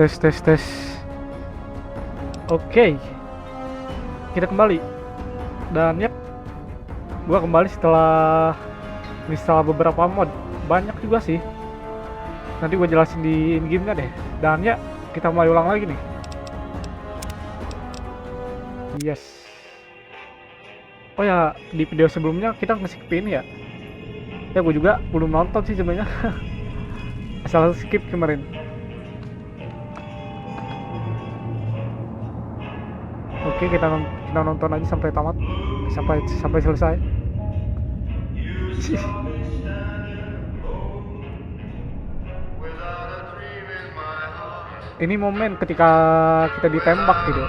Tes tes tes. Oke. Kita kembali. Dan ya, gua kembali setelah install beberapa mod. Banyak juga sih. Nanti gua jelasin di in-game-nya deh. Dan ya, kita mulai ulang lagi nih. Yes. Oh ya, di video sebelumnya kita nge-skip ini ya. Ya gue juga belum nonton sih sebenarnya. Asal skip kemarin. Oke, kita nonton aja sampai tamat, sampai selesai. Ini momen ketika kita ditembak gitu.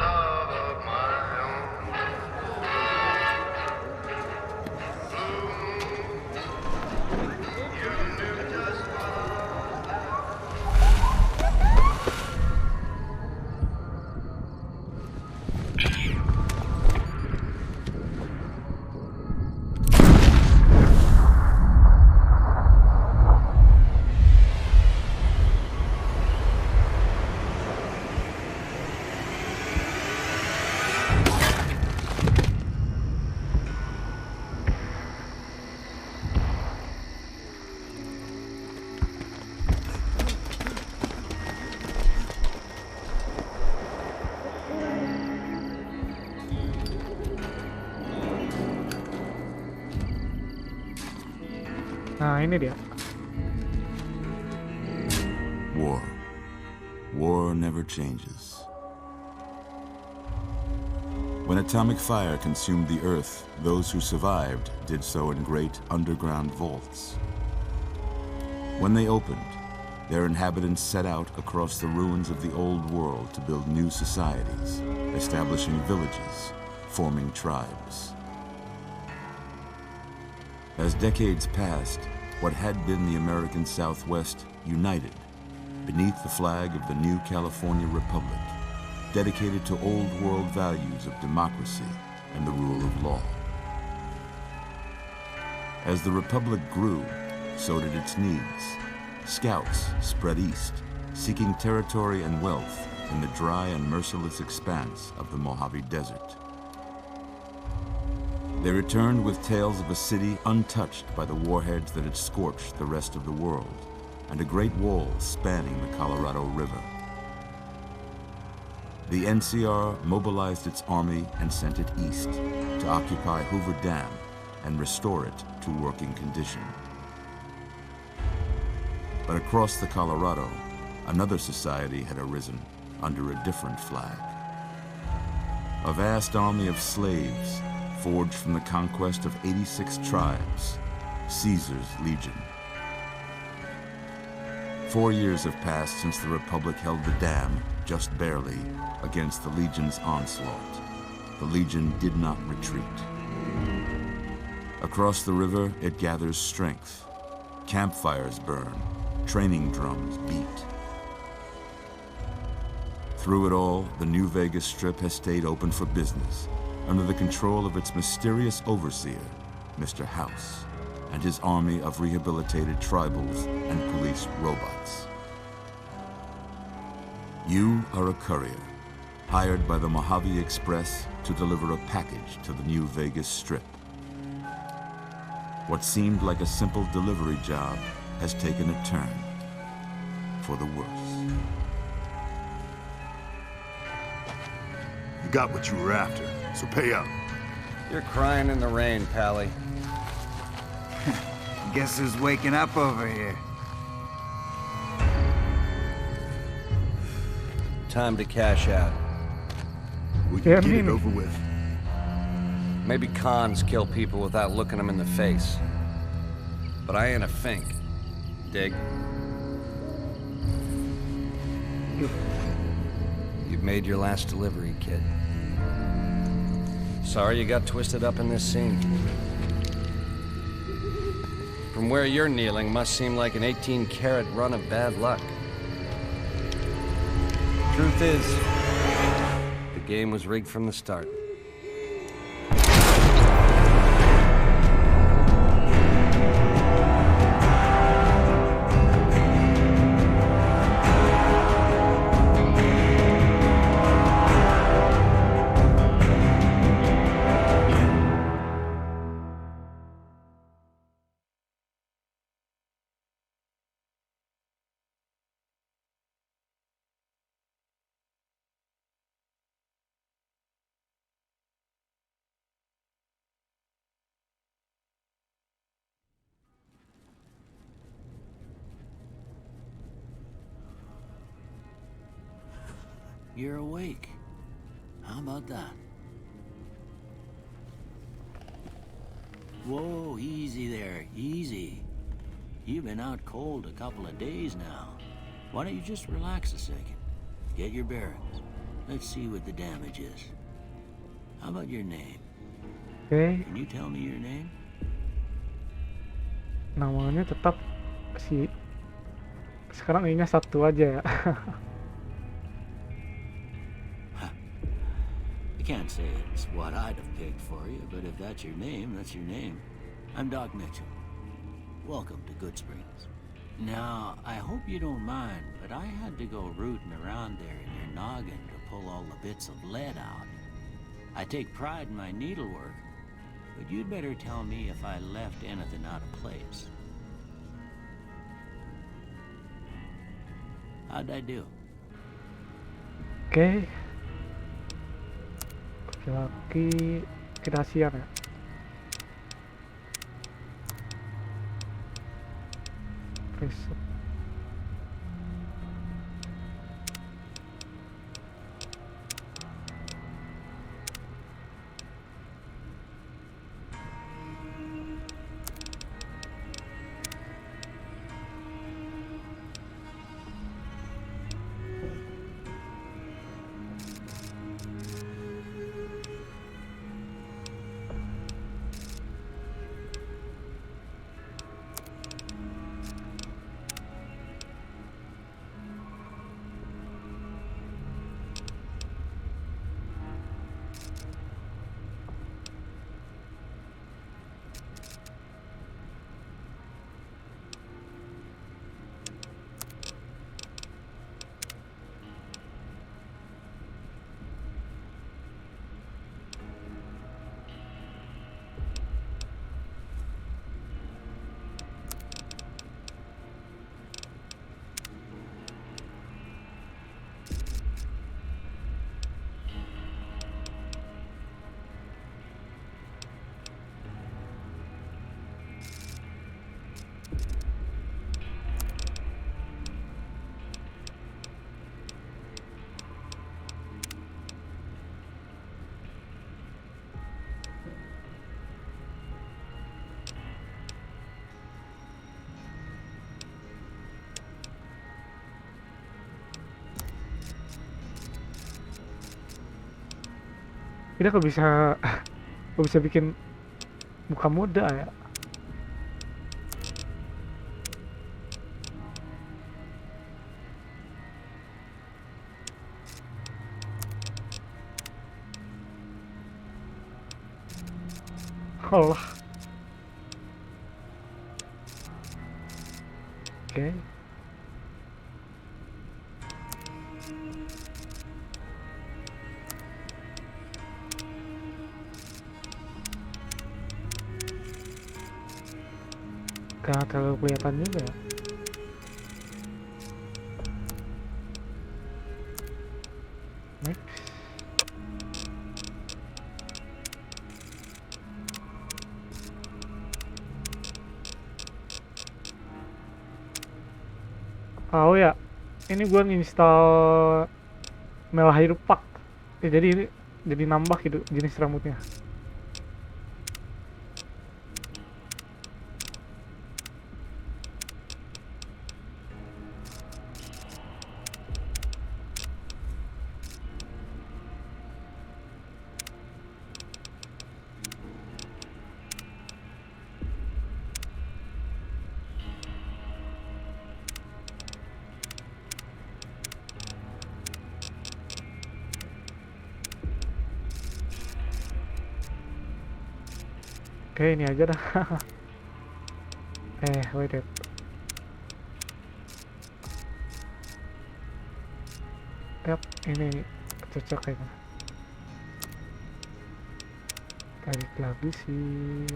Nah, ini dia. War. War never changes. When atomic fire consumed the earth, those who survived did so in great underground vaults. When they opened, their inhabitants set out across the ruins of the old world to build new societies, establishing villages, forming tribes. As decades passed, what had been the American Southwest united beneath the flag of the new California Republic, dedicated to old world values of democracy and the rule of law. As the Republic grew, so did its needs. Scouts spread east, seeking territory and wealth in the dry and merciless expanse of the Mojave Desert. They returned with tales of a city untouched by the warheads that had scorched the rest of the world, and a great wall spanning the Colorado River. The NCR mobilized its army and sent it east to occupy Hoover Dam and restore it to working condition. But across the Colorado, another society had arisen under a different flag. A vast army of slaves forged from the conquest of 86 tribes, Caesar's Legion. 4 years have passed since the Republic held the dam, just barely, against the Legion's onslaught. The Legion did not retreat. Across the river, it gathers strength. Campfires burn, training drums beat. Through it all, the New Vegas Strip has stayed open for business, under the control of its mysterious overseer, Mr. House, and his army of rehabilitated tribals and police robots. You are a courier, hired by the Mojave Express to deliver a package to the New Vegas Strip. What seemed like a simple delivery job has taken a turn for the worse. You got what you were after, so pay up. You're crying in the rain, Pally. Guess who's waking up over here? Time to cash out. We can get it over with. Maybe cons kill people without looking them in the face. But I ain't a fink. Dig? You've made your last delivery, kid. Sorry you got twisted up in this scene. From where you're kneeling must seem like an 18-carat run of bad luck. Truth is, the game was rigged from the start. You're awake. How about that? Whoa, easy there, easy. You've been out cold a couple of days now. Why don't you just relax a second? Get your bearings. Let's see what the damage is. How about your name? Oke, Can you tell me your name? namanya tetap si sekarang ininya satu aja ya. I can't say it's what I'd have picked for you, but if that's your name, that's your name. I'm Doc Mitchell. Welcome to Goodsprings. Now, I hope you don't mind, but I had to go rooting around there in your noggin to pull all the bits of lead out. I take pride in my needlework, but you'd better tell me if I left anything out of place. How'd I do? Oke. Laki-laki kerahasiaan ya. Riset. Ini kok bisa kok bisa bikin muka muda ya. Allah. Oke. Gak terlalu kelihatan juga ya. Next. Oh ya, ini gua nginstal Melahir Pak. Jadi ini jadi nambah gitu jenis rambutnya. Oke, ini aja dah. Wait it. Yap, ini cocok kayaknya. Tarik lagi sih.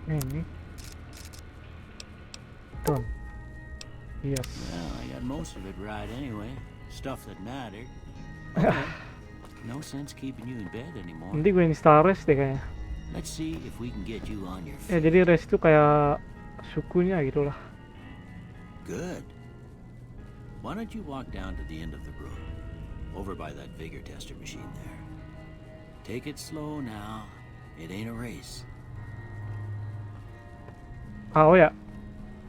Ini. Tuh. Yes. Well, I got most of it right anyway. Stuff that mattered. Okay. No sense keeping you in bed anymore. Nanti gue install rest deh kayaknya. Let's see if we can get you on your Ya feet. jadi rest tuh kayak sukunya gitu lah. Good. Why don't you walk down to the end of the room, over by that vigor tester machine there. Take it slow now. It ain't a race. Oh ya,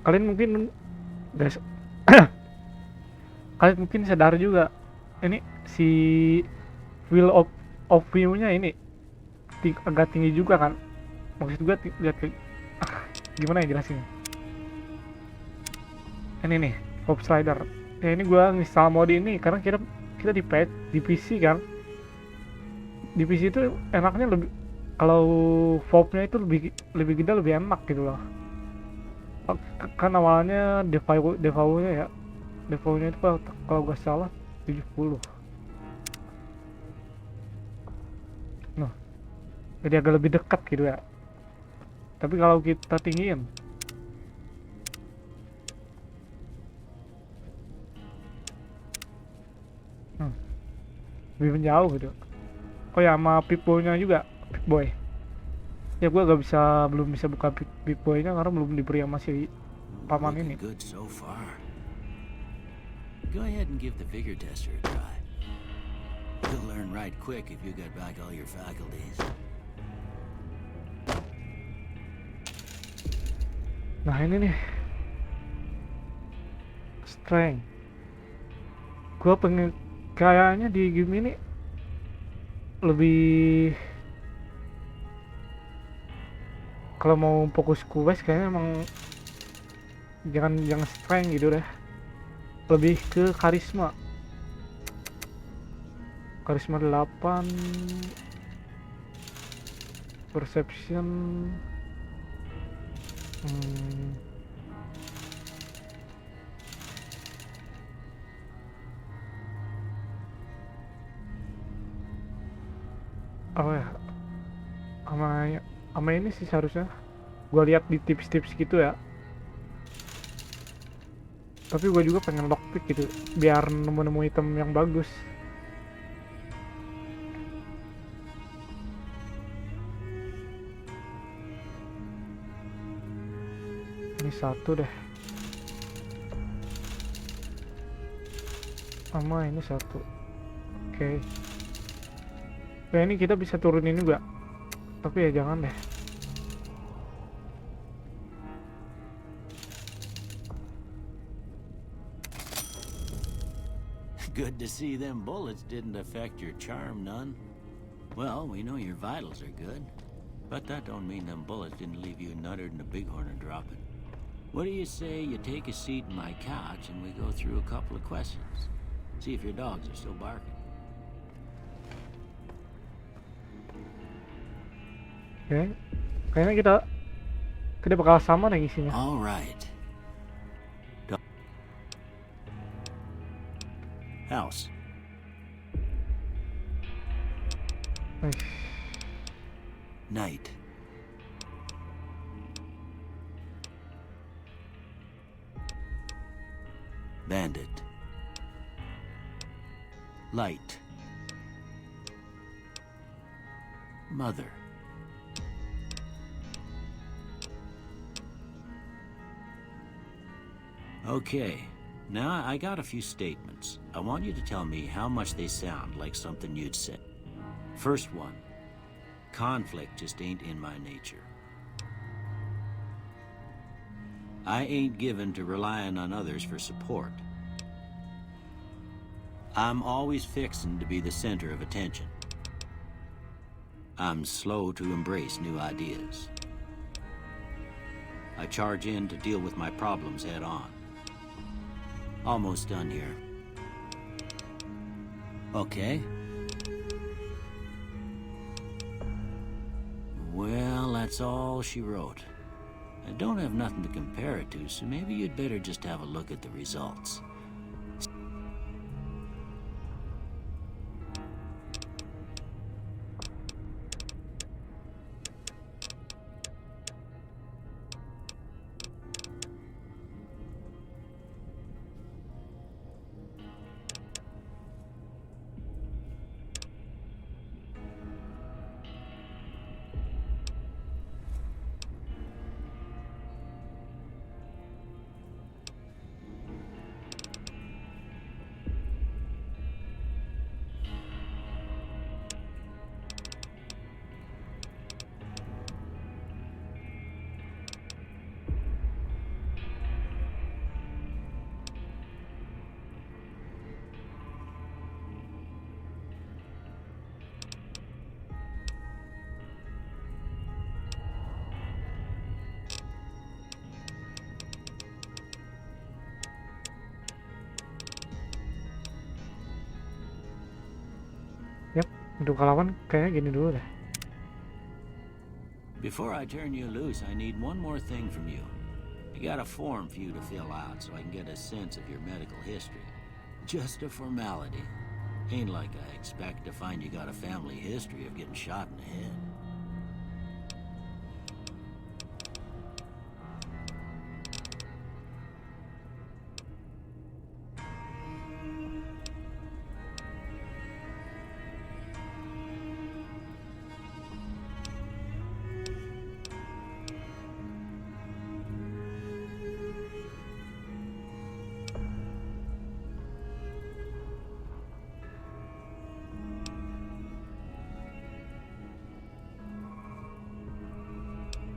kalian mungkin guys, kalian mungkin sadar juga ini si wheel of view-nya ini agak tinggi juga kan. Maksud gue lihat gimana ya jelasinnya. Ini nih, Hop Slider. Ya ini gue install mode ini karena kita di PC kan. Di PC itu enaknya lebih, kalau VOP-nya itu lebih gede, lebih enak gitu loh. Kan awalnya default-nya itu kalau gak salah 70. Nah, jadi agak lebih dekat gitu ya. Tapi kalau kita tinggiin, lebih menjauh gitu. Oh ya, sama Pip-Boy-nya juga, Pip-Boy. Ya gue belum bisa buka Pip-Boy-nya karena belum diberi sama si paman ini. Looking good so far. Go ahead and give the vigor tester a try. You'll learn right quick if you get back all your faculties. Nah ini nih, strength. Gue pengen kayaknya di game ini lebih, kalau mau fokus quest kayaknya emang jangan strength gitu deh, lebih ke karisma 8, perception, apa ya, sama ini sih seharusnya gue lihat di tips-tips gitu ya. Tapi gue juga pengen lockpick gitu biar nemu item yang bagus. Ini satu deh, sama ini satu. Oke. Nah ini kita bisa turunin juga, tapi ya jangan deh. Good to see them bullets didn't affect your charm none. Well, we know your vitals are good, but that don't mean them bullets didn't leave you nuttered and a bighorn dropping. What do you say you take a seat in my couch and we go through a couple of questions? See if your dogs are still barking. Oke, kayaknya kita bakal sama nih isinya. All right. House. Night. Bandit. Light. Mother. Okay, now I got a few statements. I want you to tell me how much they sound like something you'd say. First one, conflict just ain't in my nature. I ain't given to relying on others for support. I'm always fixin' to be the center of attention. I'm slow to embrace new ideas. I charge in to deal with my problems head on. Almost done here. Okay. Well, that's all she wrote. I don't have nothing to compare it to, so maybe you'd better just have a look at the results. Untuk lawan kayaknya gini dulu deh. Before I turn you loose, I need one more thing from you. I got a form for you to fill out so I can get a sense of your medical history. Just a formality. Ain't like I expect to find you got a family history of getting shot in the head.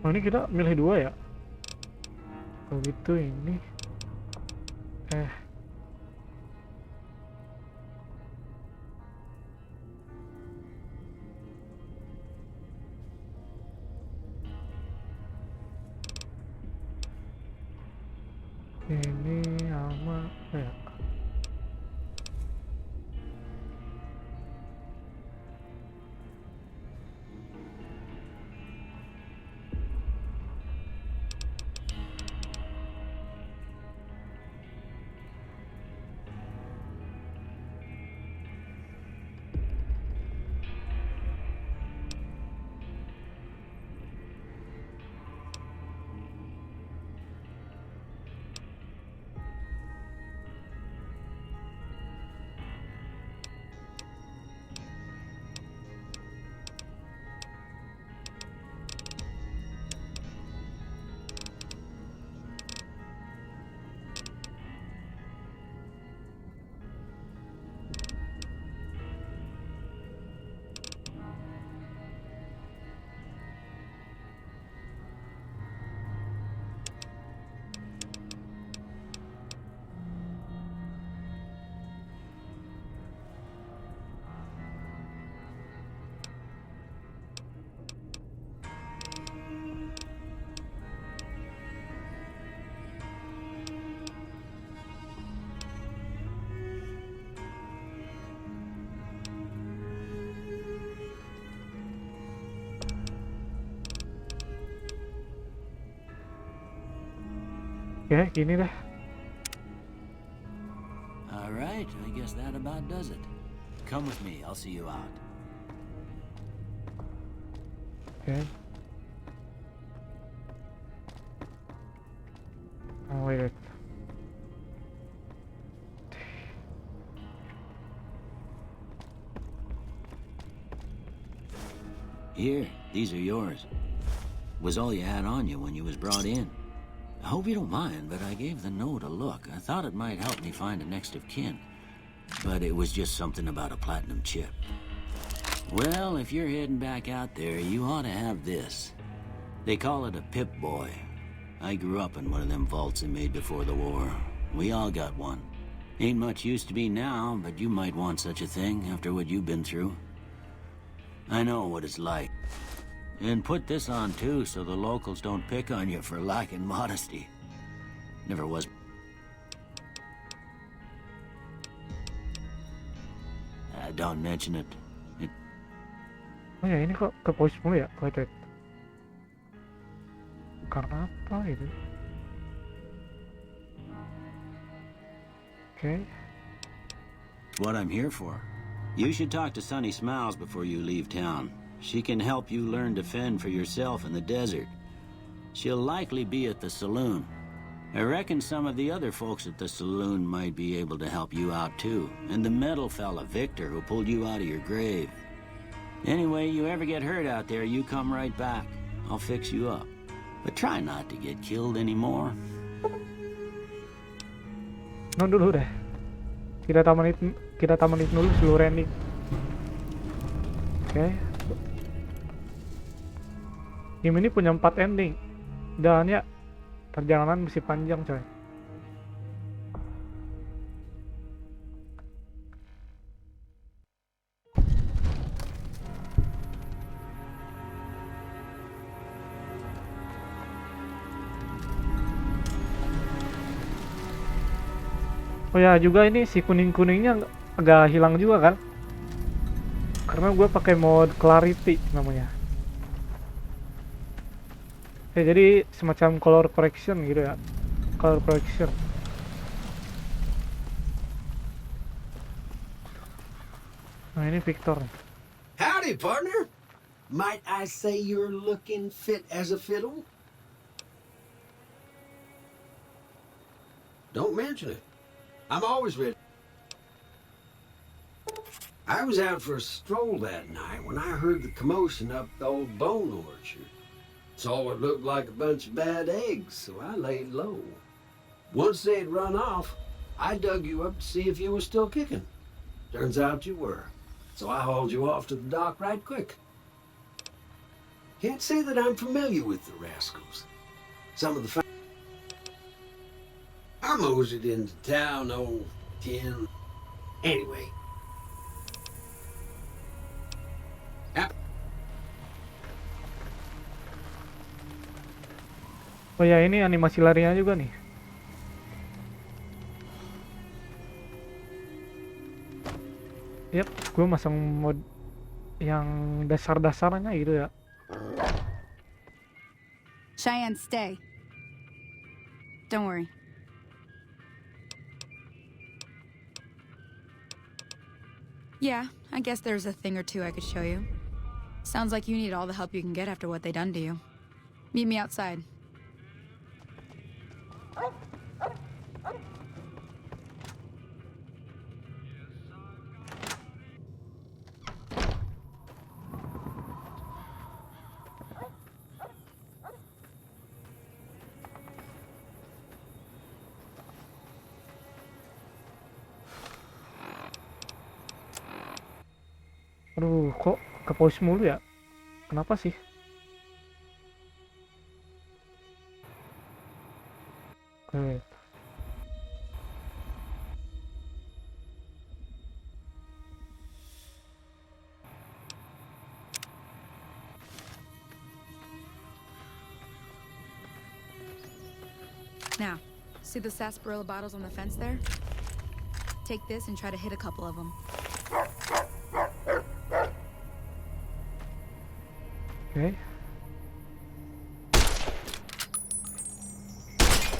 Oh, ini kita milih 2 ya? Kalau gitu ini ini sama ya. Oke, gini deh. All right, I guess that about does it. Come with me, I'll see you out. Oke. Oh, wait. Here, these are yours. Was all you had on you when you was brought in. I hope you don't mind, but I gave the note a look. I thought it might help me find a next of kin. But it was just something about a platinum chip. Well, if you're heading back out there, you ought to have this. They call it a Pip-Boy. I grew up in one of them vaults they made before the war. We all got one. Ain't much use to me now, but you might want such a thing after what you've been through. I know what it's like. And put this on too, so the locals don't pick on you for lacking modesty. Never was. Don't mention it. Oh ya, ini kok ke pause mulu ya? Wait. Karena apa itu? Oke. What I'm here for. You should talk to Sunny Smiles before you leave town. She can help you learn to fend for yourself in the desert. She'll likely be at the saloon. I reckon some of the other folks at the saloon might be able to help you out too. And the metal fella, Victor, who pulled you out of your grave. Anyway, you ever get hurt out there, you come right back. I'll fix you up. But try not to get killed anymore. No dulu deh. Kita tamanin dulu seluruh ending. Oke. Game ini punya 4 ending. Dan ya, perjalanan masih panjang coy. Oh ya, juga ini si kuning-kuningnya agak hilang juga kan. Karena gue pakai mode clarity namanya. Ya, jadi semacam color correction gitu ya. Color correction. Nah, ini Victor nih. Howdy, partner. Might I say you're looking fit as a fiddle? Don't mention it. I'm always ready. I was out for a stroll that night when I heard the commotion up the old bone orchard. Saw what looked like a bunch of bad eggs, so I laid low. Once they'd run off, I dug you up to see if you were still kicking. Turns out you were, so I hauled you off to the dock right quick. Can't say that I'm familiar with the rascals. Some of the I moseyed into town, old Ken. Anyway. Oh ya, ini animasi larinya juga nih. Yap, gue masang mode yang dasar-dasarnya gitu ya. Cheyenne, stay. Don't worry. Yeah, I guess there's a thing or two I could show you. Sounds like you need all the help you can get after what they done to you. Meet me outside. Aduh, kok ke pause mulu ya? Kenapa sih? Oke. Now, see the sarsaparilla bottles on the fence there? Take this and try to hit a couple of them. Okay.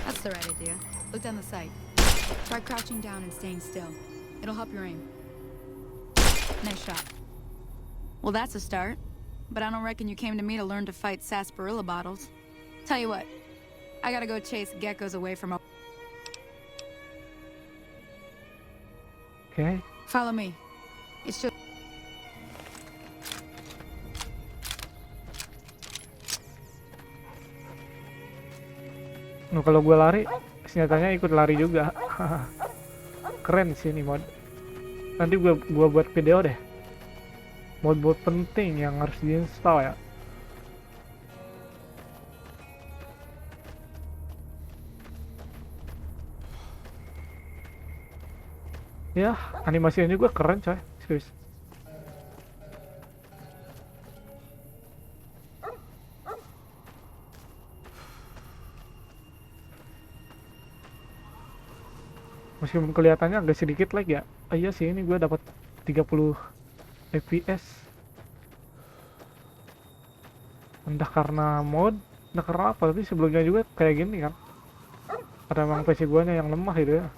That's the right idea. Look down the sight. Try crouching down and staying still. It'll help your aim. Nice shot. Well, that's a start. But I don't reckon you came to me to learn to fight sarsaparilla bottles. Tell you what, I gotta go chase geckos away from. Okay. Follow me. It's just. Nah, kalau gue lari, senjatanya ikut lari juga. Keren sih ini mod. Nanti gue buat video deh. Mod-mod penting yang harus diinstal ya. Ya, animasinya juga keren coy, serius. Meskipun kelihatannya agak sedikit lag ya. Iya sih, ini gue dapat 30 fps. Entah karena mod, entah karena apa, tapi sebelumnya juga kayak gini kan. Ada emang PC gue yang lemah gitu ya.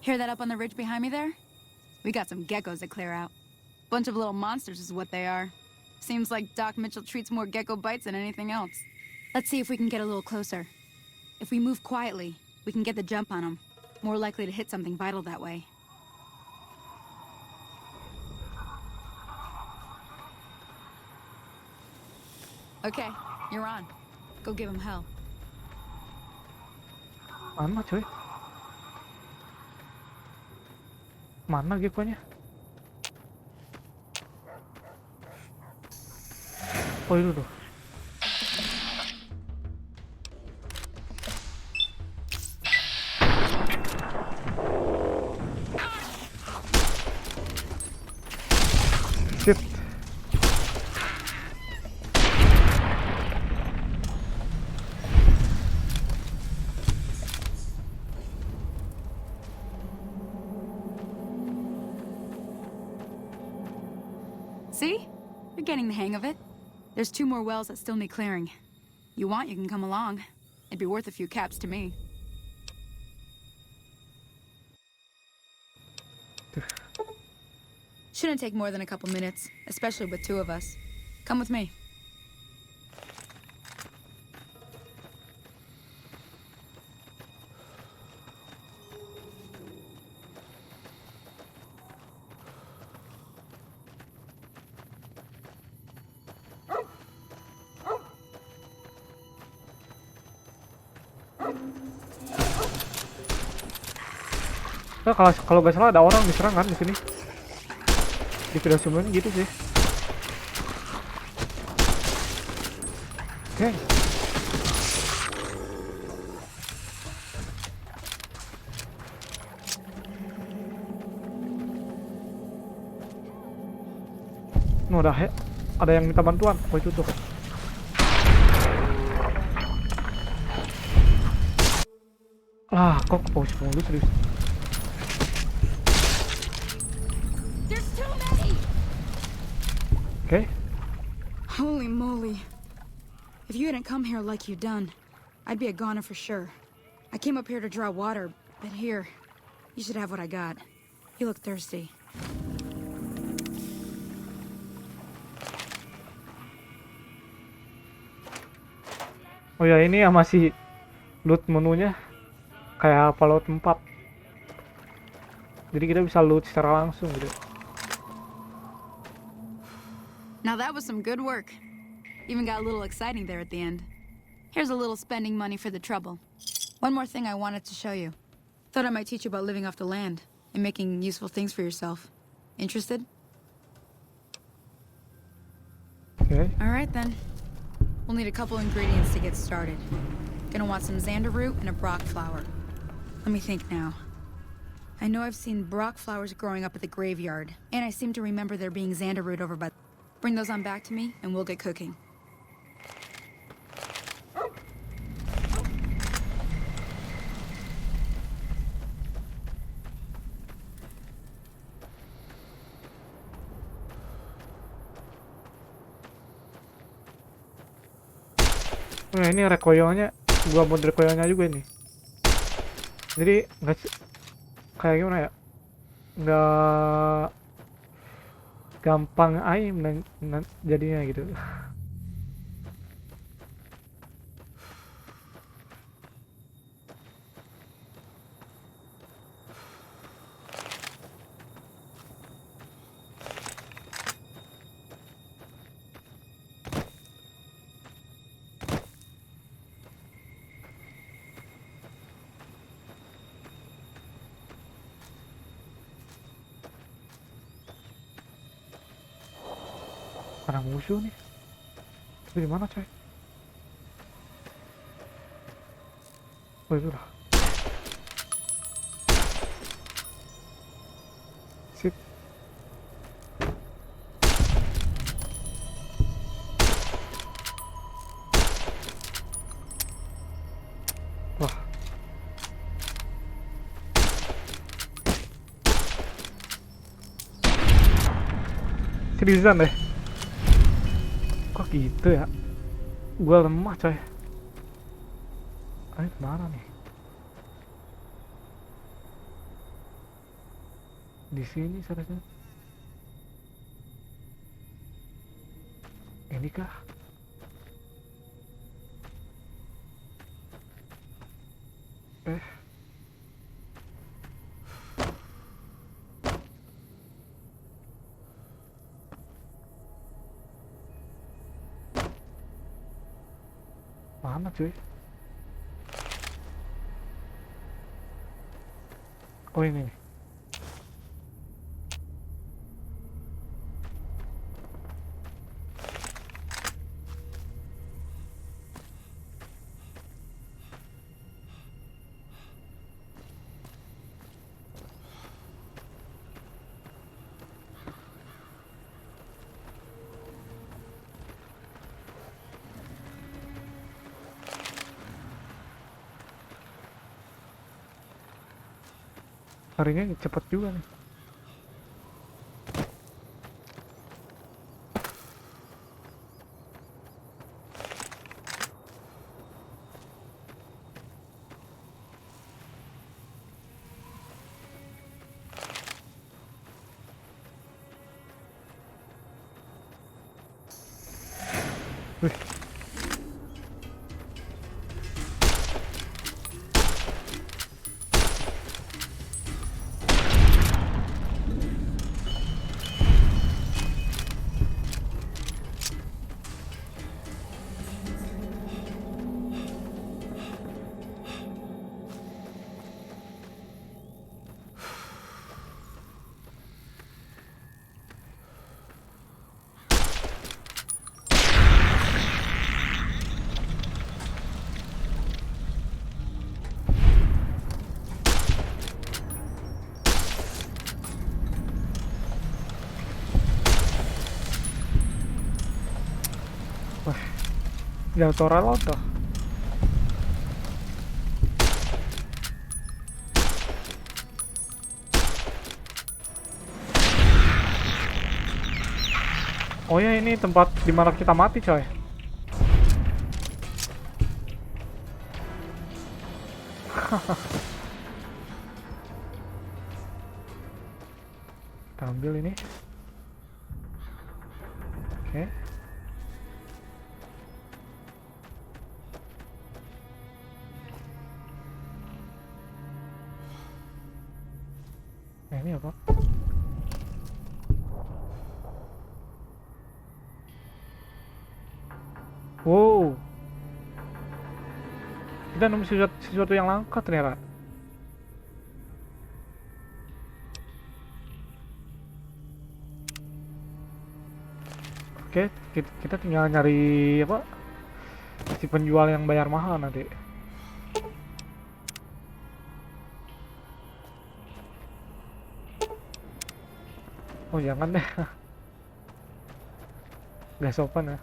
Hear that up on the ridge behind me there? We got some geckos to clear out. Bunch of little monsters is what they are. Seems like Doc Mitchell treats more gecko bites than anything else. Let's see if we can get a little closer. If we move quietly, we can get the jump on them. More likely to hit something vital that way. Okay, you're on. Go give him hell. Mana coy? Mana gekonya? Oh itu tuh. Shit. See? You're getting the hang of it. There's 2 more wells that still need clearing. You want, you can come along. It'd be worth a few caps to me. Shouldn't take more than a couple minutes, especially with 2 of us. Come with me. Nah, kalau nggak salah ada orang diserang kan di sini. Di video sebelumnya gitu sih. Oke. Nah, ada yang minta bantuan. Oh, itu tuh. Ah, kok pause mulu serius. There's too many! Okay. Holy moly. If you hadn't come here like you done, I'd be a goner for sure. I came up here to draw water, but here, you should have what I got. You look thirsty. Oh ya, ini ya masih loot menunya kayak Fallout 4. Jadi kita bisa loot secara langsung gitu. Now that was some good work. Even got a little exciting there at the end. Here's a little spending money for the trouble. One more thing I wanted to show you. Thought I might teach you about living off the land and making useful things for yourself. Interested? Okay. Alright then. We'll need a couple ingredients to get started. Gonna want some xander root and a brock flower. Let me think now. I know I've seen brock flowers growing up at the graveyard, and I seem to remember there being xander root over by... Bring those on back to me, and we'll get cooking. Nah, ini recoilnya, gua mod recoilnya juga ini. Jadi nggak kayak gimana ya? Nggak gampang aim jadinya gitu. Ada musuh nih. Tapi di mana, coy? Oh, itu lah. Sip. Wah. Seriusan deh. Kok gitu ya? Gua lemah, coy. Ayo kemana nih? Di sini seharusnya. Ini kah? Mana cuy? Oh, ini nih. Harinya cepet juga nih. Wih. Udah auto reload tuh. Oh ya, ini tempat dimana kita mati coy. Kita ambil ini. Oke. Nah, ini apa? Wow. Kita nemu sesuatu yang langka ternyata. Oke, kita tinggal nyari apa? Si penjual yang bayar mahal nanti. Oh jangan deh. Gak sopan ya.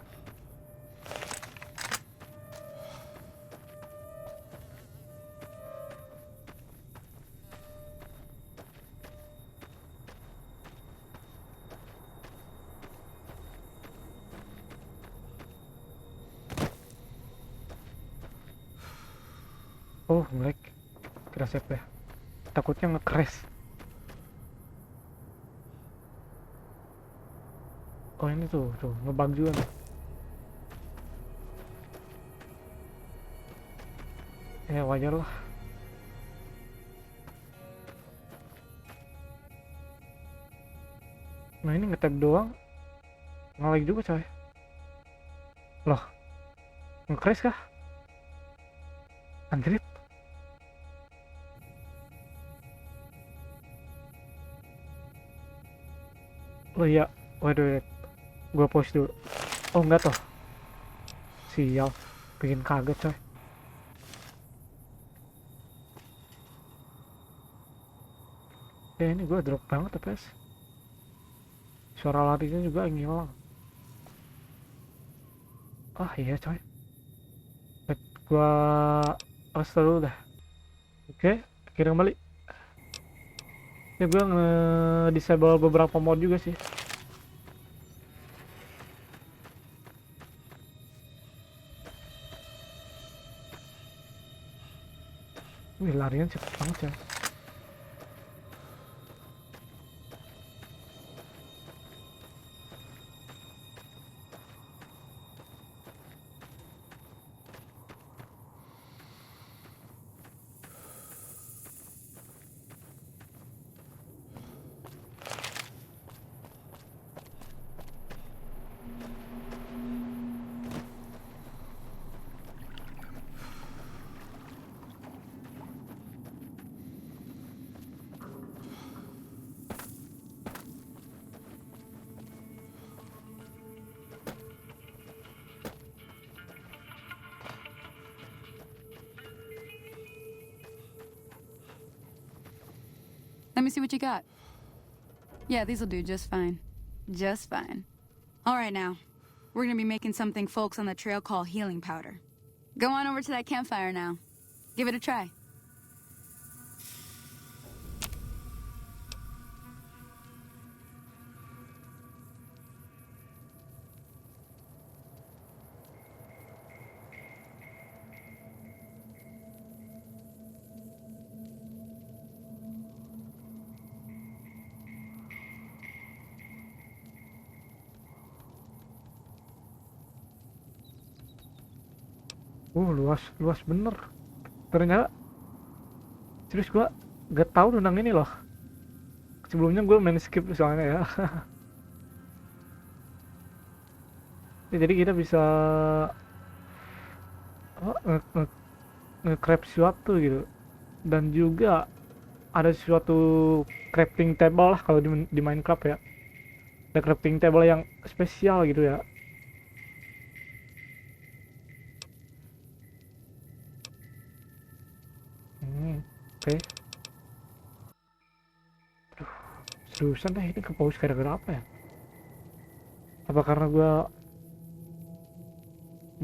Oh, nge-lag. Kira save ya. Takutnya nge-crash. Oh, ini tuh ngebug juga nih. Ya wajar lah. Nah, ini nge-tab doang. Nge-lag juga coy. Loh. Nge-crash kah? Anjrit. Oh iya, wait. Gua pause dulu. Oh enggak toh. Sial, bikin kaget coy. Ini gua drop banget FPS. Suara larinya juga ngilang. Ah iya coy. Wait, gua restart dulu dah. Oke, akhirnya kembali. Ini gua nge-disable beberapa mod juga sih. Wih, larian cepet banget ya. Let me see what you got. Yeah, these'll do just fine. Just fine. All right, now. We're gonna be making something folks on the trail call healing powder. Go on over to that campfire now. Give it a try. Luas bener. Ternyata serius gua gak tahu tentang ini loh. Sebelumnya gue main skip soalnya ya. Ya, jadi kita bisa nge-crab sesuatu gitu. Dan juga ada suatu crafting table lah kalau di Minecraft ya. Ada crafting table yang spesial gitu ya. Oke. Aduh, seriusan deh ini ke pause gara-gara apa ya? Apa karena gua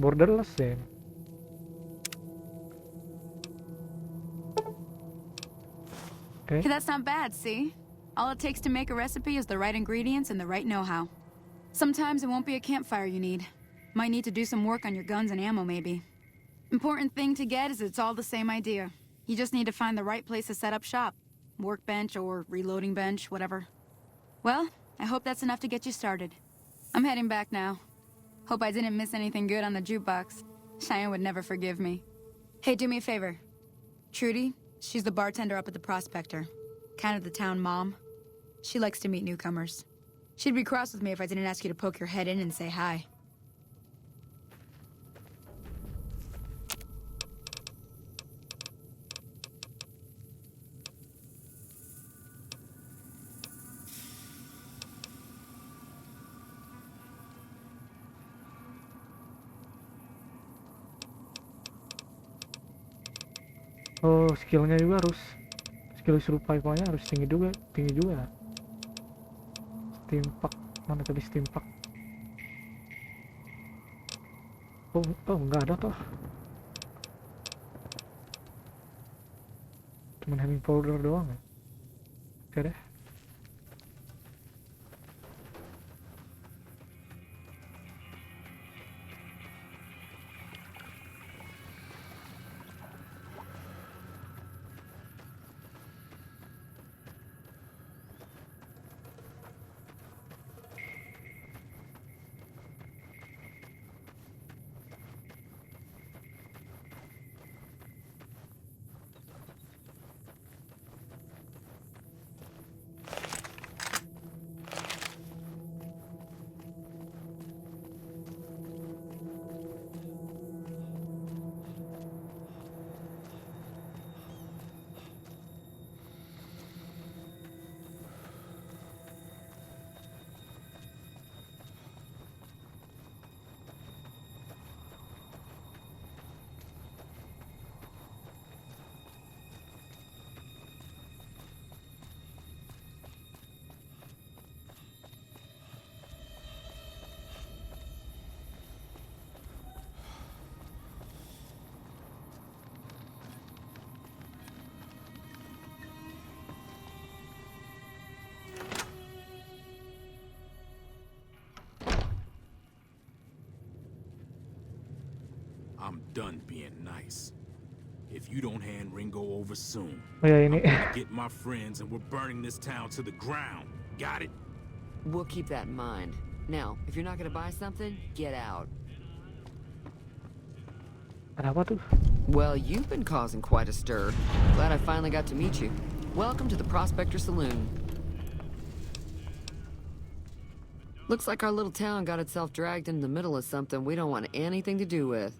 borderless ya? Okay. Hey, that's not bad, see? All it takes to make a recipe is the right ingredients and the right know-how. Sometimes it won't be a campfire you need. Might need to do some work on your guns and ammo, maybe. Important thing to get is it's all the same idea. You just need to find the right place to set up shop. Workbench or reloading bench, whatever. Well, I hope that's enough to get you started. I'm heading back now. Hope I didn't miss anything good on the jukebox. Cheyenne would never forgive me. Hey, do me a favor. Trudy, she's the bartender up at the Prospector. Kind of the town mom. She likes to meet newcomers. She'd be cross with me if I didn't ask you to poke your head in and say hi. Oh, skillnya juga harus skill survivalnya harus tinggi juga. Stimpak mana tadi stimpak? Oh nggak ada toh. Cuman having powder doang ya. Oke deh. I'm done being nice. If you don't hand Ringo over soon, Oh ya I'm ini. gonna get my friends and we're burning this town to the ground. Got it? We'll keep that in mind. Now, if you're not gonna buy something, get out. Ada apa tuh? Well, you've been causing quite a stir. Glad I finally got to meet you. Welcome to the Prospector Saloon. Looks like our little town got itself dragged into the middle of something we don't want anything to do with.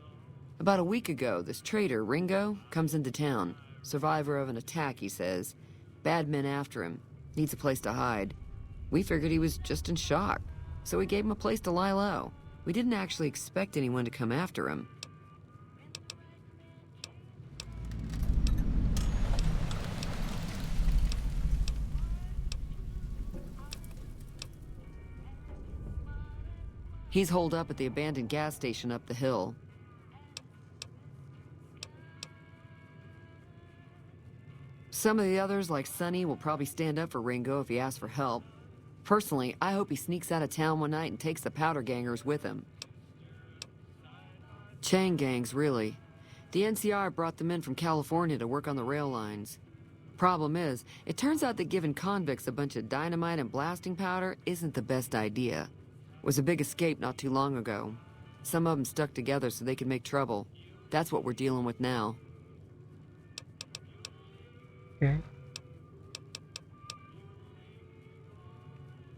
About a week ago, this traitor, Ringo, comes into town. Survivor of an attack, he says. Bad men after him. Needs a place to hide. We figured he was just in shock, so we gave him a place to lie low. We didn't actually expect anyone to come after him. He's holed up at the abandoned gas station up the hill. Some of the others, like Sonny, will probably stand up for Ringo if he asks for help. Personally, I hope he sneaks out of town one night and takes the powder gangers with him. Chain gangs, really. The NCR brought them in from California to work on the rail lines. Problem is, it turns out that giving convicts a bunch of dynamite and blasting powder isn't the best idea. It was a big escape not too long ago. Some of them stuck together so they could make trouble. That's what we're dealing with now. Oke.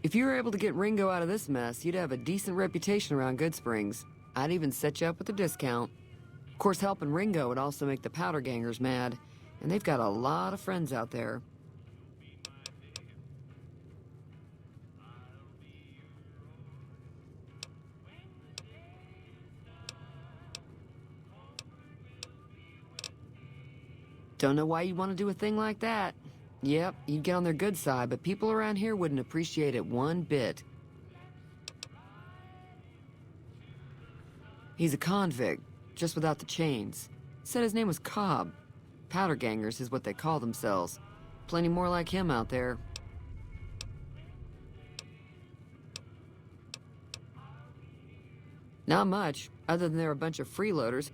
If you were able to get Ringo out of this mess, you'd have a decent reputation around Goodsprings. I'd even set you up with a discount. Of course, helping Ringo would also make the Powder Gangers mad, and they've got a lot of friends out there. Don't know why you'd want to do a thing like that. Yep, you'd get on their good side, but people around here wouldn't appreciate it one bit. He's a convict, just without the chains. Said his name was Cobb. Powder Gangers is what they call themselves. Plenty more like him out there. Not much, other than they're a bunch of freeloaders.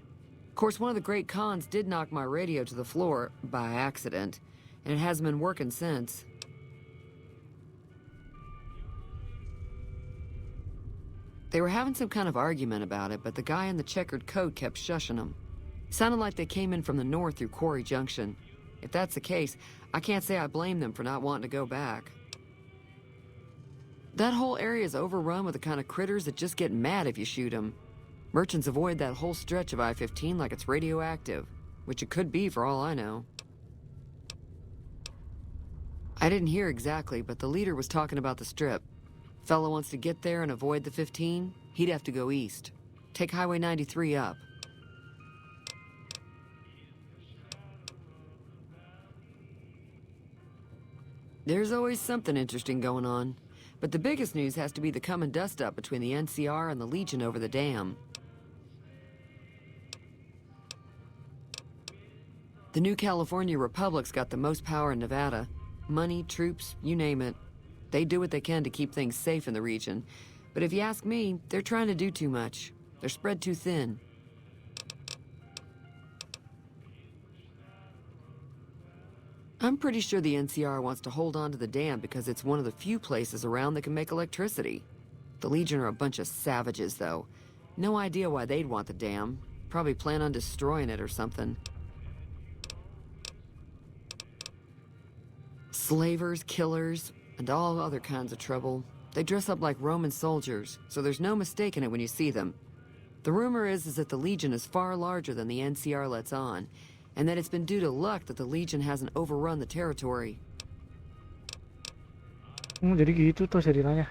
Of course, one of the great cons did knock my radio to the floor, by accident, and it hasn't been working since. They were having some kind of argument about it, but the guy in the checkered coat kept shushing them. Sounded like they came in from the north through Quarry Junction. If that's the case, I can't say I blame them for not wanting to go back. That whole area is overrun with the kind of critters that just get mad if you shoot them. Merchants avoid that whole stretch of I-15 like it's radioactive, which it could be for all I know. I didn't hear exactly, but the leader was talking about the strip. Fellow wants to get there and avoid the 15, he'd have to go east. Take Highway 93 up. There's always something interesting going on, but the biggest news has to be the coming dust-up between the NCR and the Legion over the dam. The New California Republic's got the most power in Nevada. Money, troops, you name it. They do what they can to keep things safe in the region. But if you ask me, they're trying to do too much. They're spread too thin. I'm pretty sure the NCR wants to hold on to the dam because it's one of the few places around that can make electricity. The Legion are a bunch of savages, though. No idea why they'd want the dam. Probably plan on destroying it or something. Slavers, killers, and all other kinds of trouble. They dress up like Roman soldiers, so there's no mistaking it when you see them. The rumor is that the Legion is far larger than the NCR lets on, and that it's been due to luck that the Legion hasn't overrun the territory. Jadi gitu tuh ceritanya.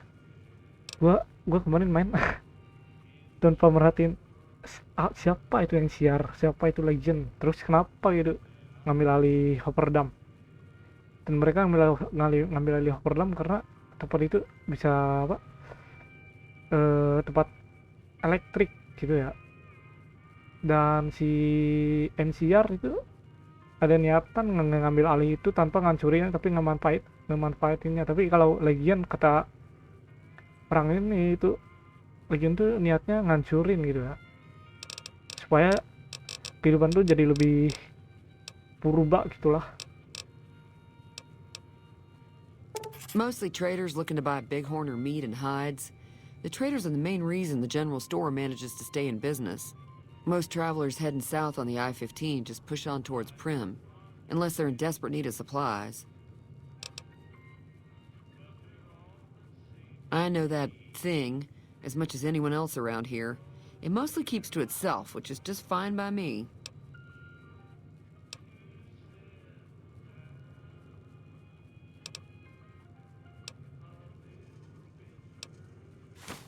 Gua kemarin main tanpa merhatiin siapa itu NCR, siapa itu Legion, terus kenapa gitu ngambil alih Hopperdam. Dan mereka ngambil alih Hopperdam karena tempat itu bisa tempat elektrik gitu ya. Dan si NCR itu ada niatan ngambil alih itu tanpa ngancurin, tapi ngemanfaatinnya. Tapi kalau Legion, kata orang ini, itu Legion tuh niatnya ngancurin gitu ya, supaya kehidupan tuh jadi lebih purba gitulah. Mostly traders looking to buy bighorn or meat and hides. The traders are the main reason the general store manages to stay in business. Most travelers heading south on the I-15 just push on towards Primm, unless they're in desperate need of supplies. I know that thing as much as anyone else around here. It mostly keeps to itself, which is just fine by me.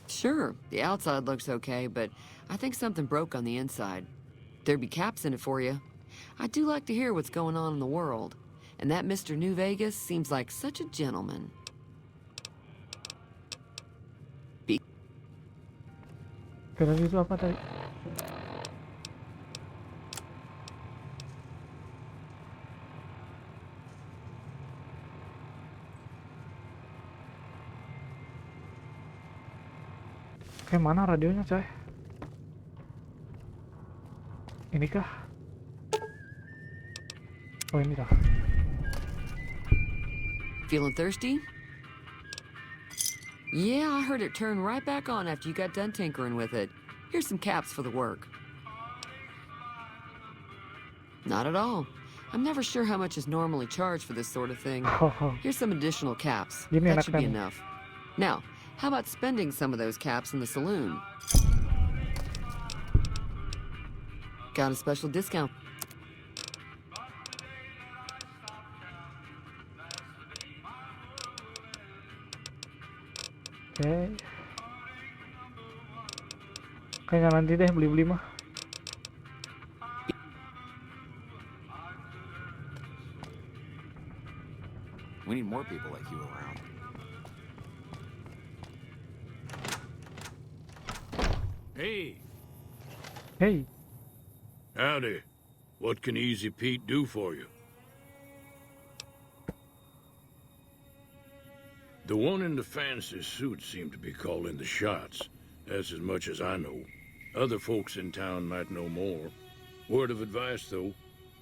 Sure, the outside looks okay, but I think something broke on the inside. There'd be caps in it for you. I do like to hear what's going on in the world, and that Mr. New Vegas seems like such a gentleman. Kira itu apa tadi? Kayak mana radionya, coy? Ini kah? Oh, ini kah? Feeling thirsty? Yeah, I heard it turn right back on after you got done tinkering with it. Here's some caps for the work. Not at all. I'm never sure how much is normally charged for this sort of thing. Here's some additional caps. Gini That should be enaknya nih. enough. Now, how about spending some of those caps in the saloon? Got a special discount. Oke. Kayaknya nanti deh beli-beli mah. We need more people like you around. Hey, Hey, howdy. What can Easy Pete do for you? The one in the fancy suit seemed to be calling the shots. That's as much as I know. Other folks in town might know more. Word of advice, though,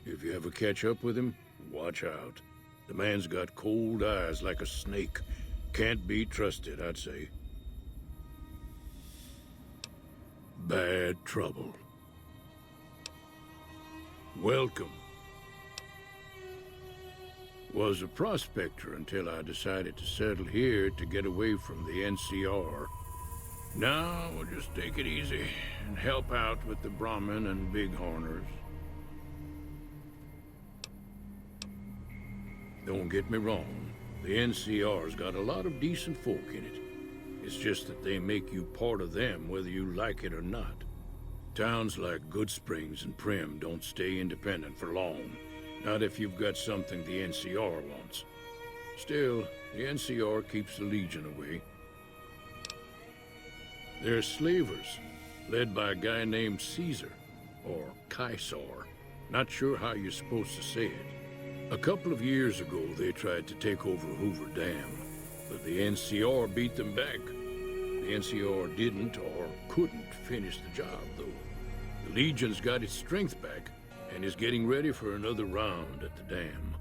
if you ever catch up with him, watch out. The man's got cold eyes like a snake. Can't be trusted, I'd say. Bad trouble. Welcome. Was a prospector until I decided to settle here to get away from the NCR. Now we'll just take it easy and help out with the Brahmin and Bighorners. Don't get me wrong, the NCR's got a lot of decent folk in it. It's just that they make you part of them whether you like it or not. Towns like Goodsprings and Primm don't stay independent for long. Not if you've got something the NCR wants. Still, the NCR keeps the Legion away. They're slavers, led by a guy named Caesar, or Caesar. Not sure how you're supposed to say it. A couple of years ago, they tried to take over Hoover Dam, but the NCR beat them back. The NCR didn't or couldn't finish the job, though. The Legion's got its strength back and is getting ready for another round at the dam.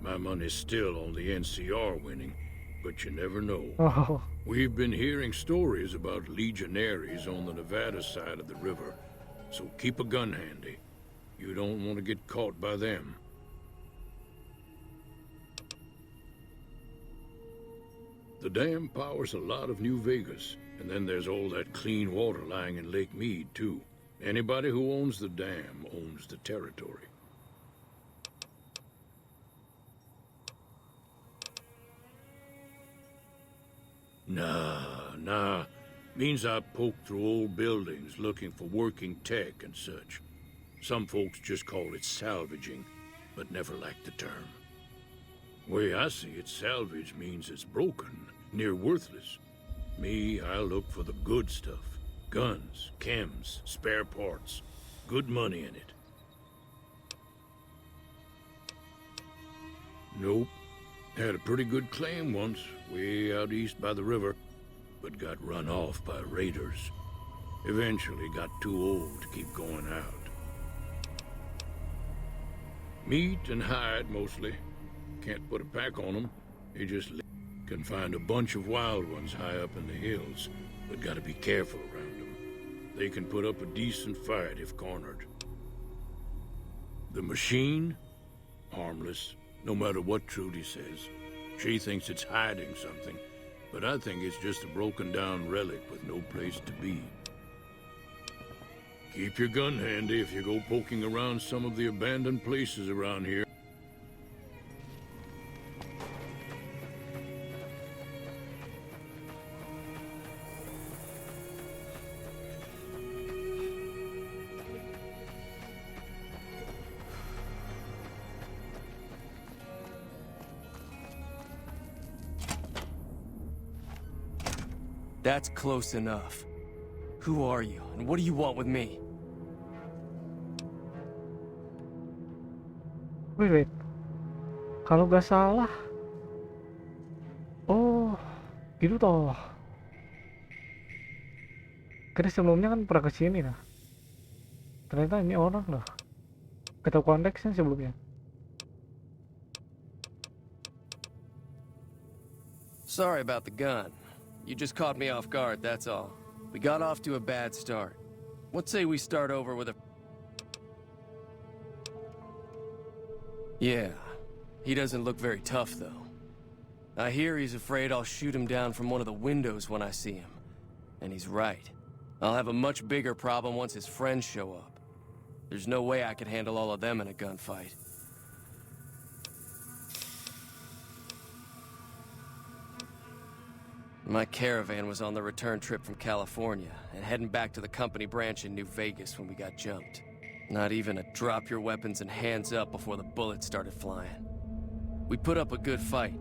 My money's still on the NCR winning, but you never know. oh, We've been hearing stories about legionaries on the Nevada side of the river, so keep a gun handy. You don't want to get caught by them. The dam powers a lot of New Vegas, and then there's all that clean water lying in Lake Mead, too. Anybody who owns the dam owns the territory. Nah. Means I poke through old buildings looking for working tech and such. Some folks just call it salvaging, but never liked the term. Way I see it, salvage means it's broken, near worthless. Me, I look for the good stuff. Guns, chems, spare parts. Good money in it. Nope. Had a pretty good claim once, way out east by the river, but got run off by raiders. Eventually got too old to keep going out. Meat and hide, mostly. Can't put a pack on them. They just can find a bunch of wild ones high up in the hills, but gotta be careful around them. They can put up a decent fight if cornered. The machine? Harmless, no matter what Trudy says. She thinks it's hiding something, but I think it's just a broken down relic with no place to be. Keep your gun handy if you go poking around some of the abandoned places around here. That's close enough. Who are you, and what do you want with me? wait. Kalau gak salah, oh, gitu toh. Karena sebelumnya kan pernah kesini nah. Ternyata ini orang loh. Kita konteksnya sebelumnya. Sorry about the gun. You just caught me off guard, that's all. We got off to a bad start. Let's say we start over with a... Yeah, he doesn't look very tough, though. I hear he's afraid I'll shoot him down from one of the windows when I see him. And he's right. I'll have a much bigger problem once his friends show up. There's no way I could handle all of them in a gunfight. My caravan was on the return trip from California and heading back to the company branch in New Vegas when we got jumped. Not even a drop your weapons and hands up before the bullets started flying. We put up a good fight,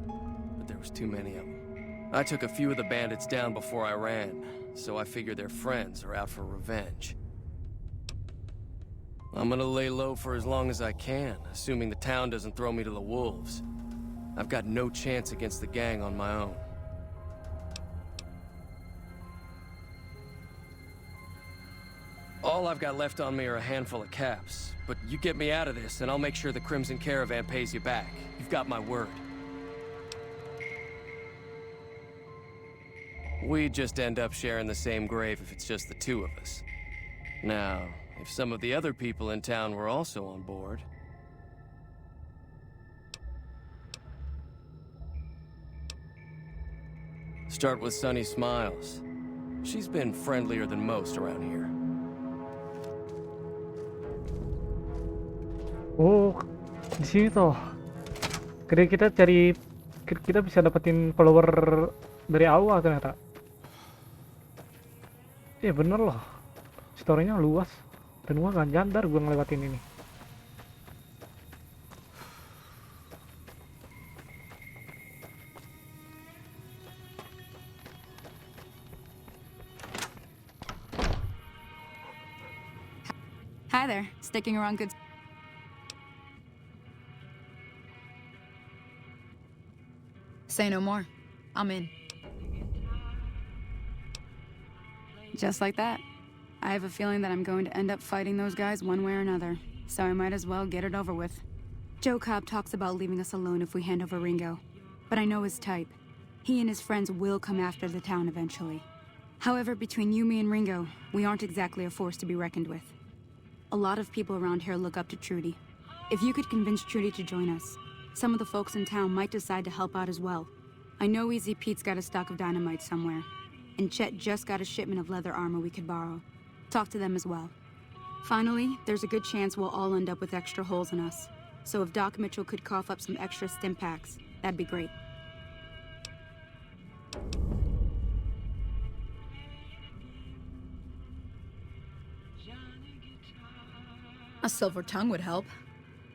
but there was too many of them. I took a few of the bandits down before I ran, so I figure their friends are out for revenge. I'm gonna lay low for as long as I can, assuming the town doesn't throw me to the wolves. I've got no chance against the gang on my own. All I've got left on me are a handful of caps, but you get me out of this and I'll make sure the Crimson Caravan pays you back. You've got my word. We'd just end up sharing the same grave if it's just the two of us. Now, if some of the other people in town were also on board... Start with Sunny Smiles. She's been friendlier than most around here. Oh, di sini tuh. Jadi kita bisa dapetin follower dari awal ternyata. Iya bener loh. Storynya luas dan gua gak nyadar gua ngelewatin ini. Hi there. Sticking around good... Say no more. I'm in. Just like that. I have a feeling that I'm going to end up fighting those guys one way or another, so I might as well get it over with. Joe Cobb talks about leaving us alone if we hand over Ringo, but I know his type. He and his friends will come after the town eventually. However, between you, me, and Ringo, we aren't exactly a force to be reckoned with. A lot of people around here look up to Trudy. If you could convince Trudy to join us, some of the folks in town might decide to help out as well. I know Easy Pete's got a stock of dynamite somewhere, and Chet just got a shipment of leather armor we could borrow. Talk to them as well. Finally, there's a good chance we'll all end up with extra holes in us. So if Doc Mitchell could cough up some extra stim packs, that'd be great. A silver tongue would help.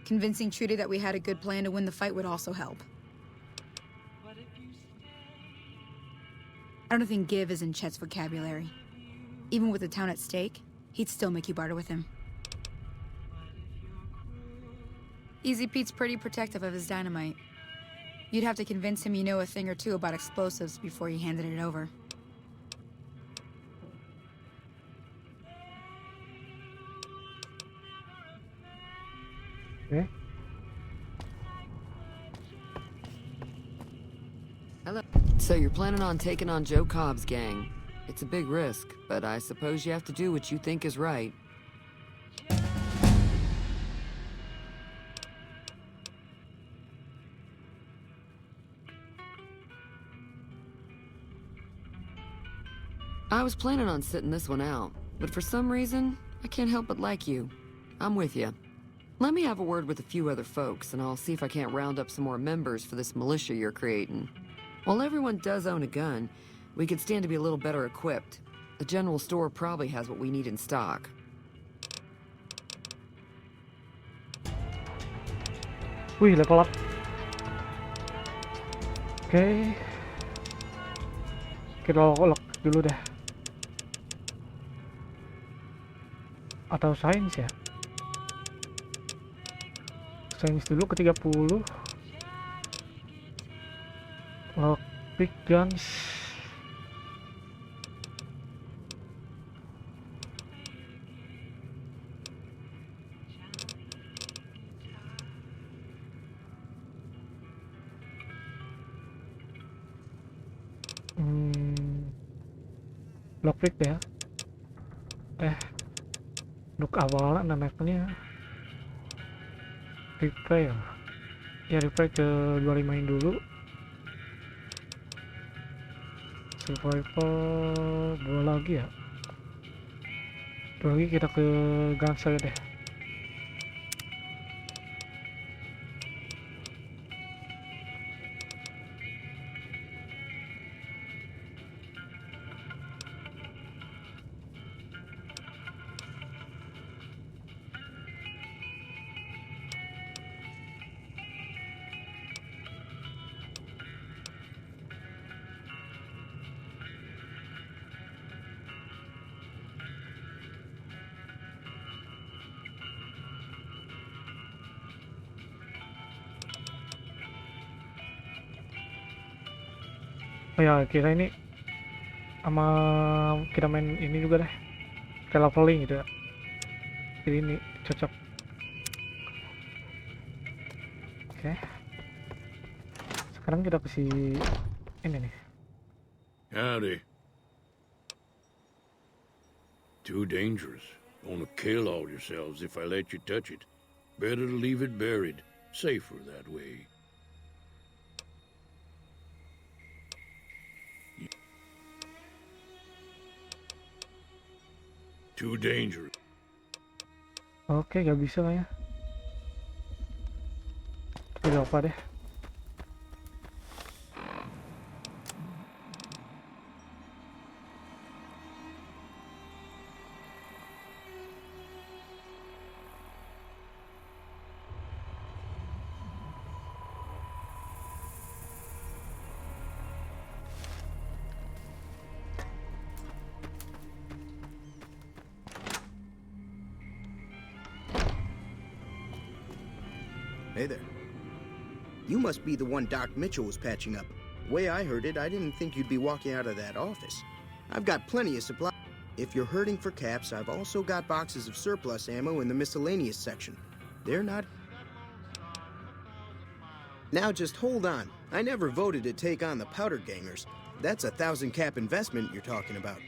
Convincing Trudy that we had a good plan to win the fight would also help. I don't think give is in Chet's vocabulary. Even with the town at stake, he'd still make you barter with him. Easy Pete's pretty protective of his dynamite. You'd have to convince him you know a thing or two about explosives before you handed it over. Okay. Hello. So you're planning on taking on Joe Cobb's gang. It's a big risk, but I suppose you have to do what you think is right. I was planning on sitting this one out, but for some reason, I can't help but like you. I'm with you. Let me have a word with a few other folks, and I'll see if I can't round up some more members for this militia you're creating. While everyone does own a gun, we could stand to be a little better equipped. The general store probably has what we need in stock. Wih, level up. Oke. Kita lock dulu deh. Atau sains ya? Sains dulu ke 30. Lockpick guns. Lockpick ya. Untuk awalnya namanya repair. Ya replay ke 25 dulu. Survival 2 lagi ya. 2 lagi kita ke guns aja deh. Oh ya, kira ini sama kita main ini juga deh, kayak leveling gitu ya. Jadi ini cocok. Oke. Sekarang kita ke si ini nih. Howdy. Too dangerous. Gonna kill all yourselves if I let you touch it. Better to leave it buried. Safer that way. Too dangerous. Oke, gak bisa lah ya. Tidak apa deh. Hey there. You must be the one Doc Mitchell was patching up. The way I heard it, I didn't think you'd be walking out of that office. I've got plenty of supply. If you're hurting for caps, I've also got boxes of surplus ammo in the miscellaneous section. They're not... Now just hold on. I never voted to take on the powder gangers. That's a 1,000 cap investment you're talking about.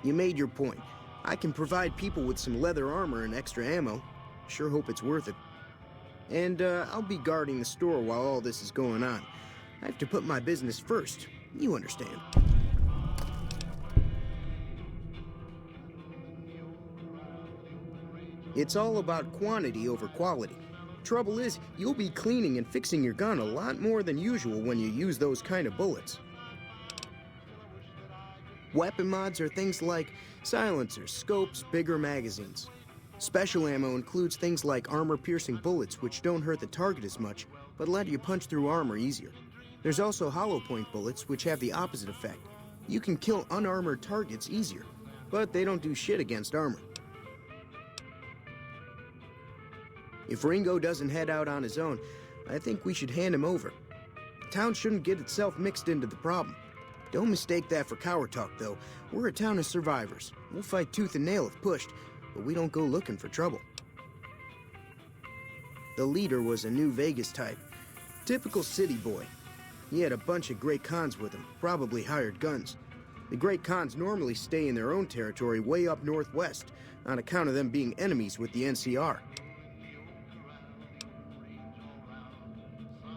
You made your point. I can provide people with some leather armor and extra ammo. Sure hope it's worth it. And I'll be guarding the store while all this is going on. I have to put my business first. You understand. It's all about quantity over quality. Trouble is, you'll be cleaning and fixing your gun a lot more than usual when you use those kind of bullets. Weapon mods are things like silencers, scopes, bigger magazines. Special ammo includes things like armor-piercing bullets, which don't hurt the target as much, but let you punch through armor easier. There's also hollow point bullets, which have the opposite effect. You can kill unarmored targets easier, but they don't do shit against armor. If Ringo doesn't head out on his own, I think we should hand him over. Town shouldn't get itself mixed into the problem. Don't mistake that for coward talk, though. We're a town of survivors. We'll fight tooth and nail if pushed, but we don't go looking for trouble. The leader was a New Vegas type. Typical city boy. He had a bunch of Great Khans with him, probably hired guns. The Great Khans normally stay in their own territory way up northwest, on account of them being enemies with the NCR.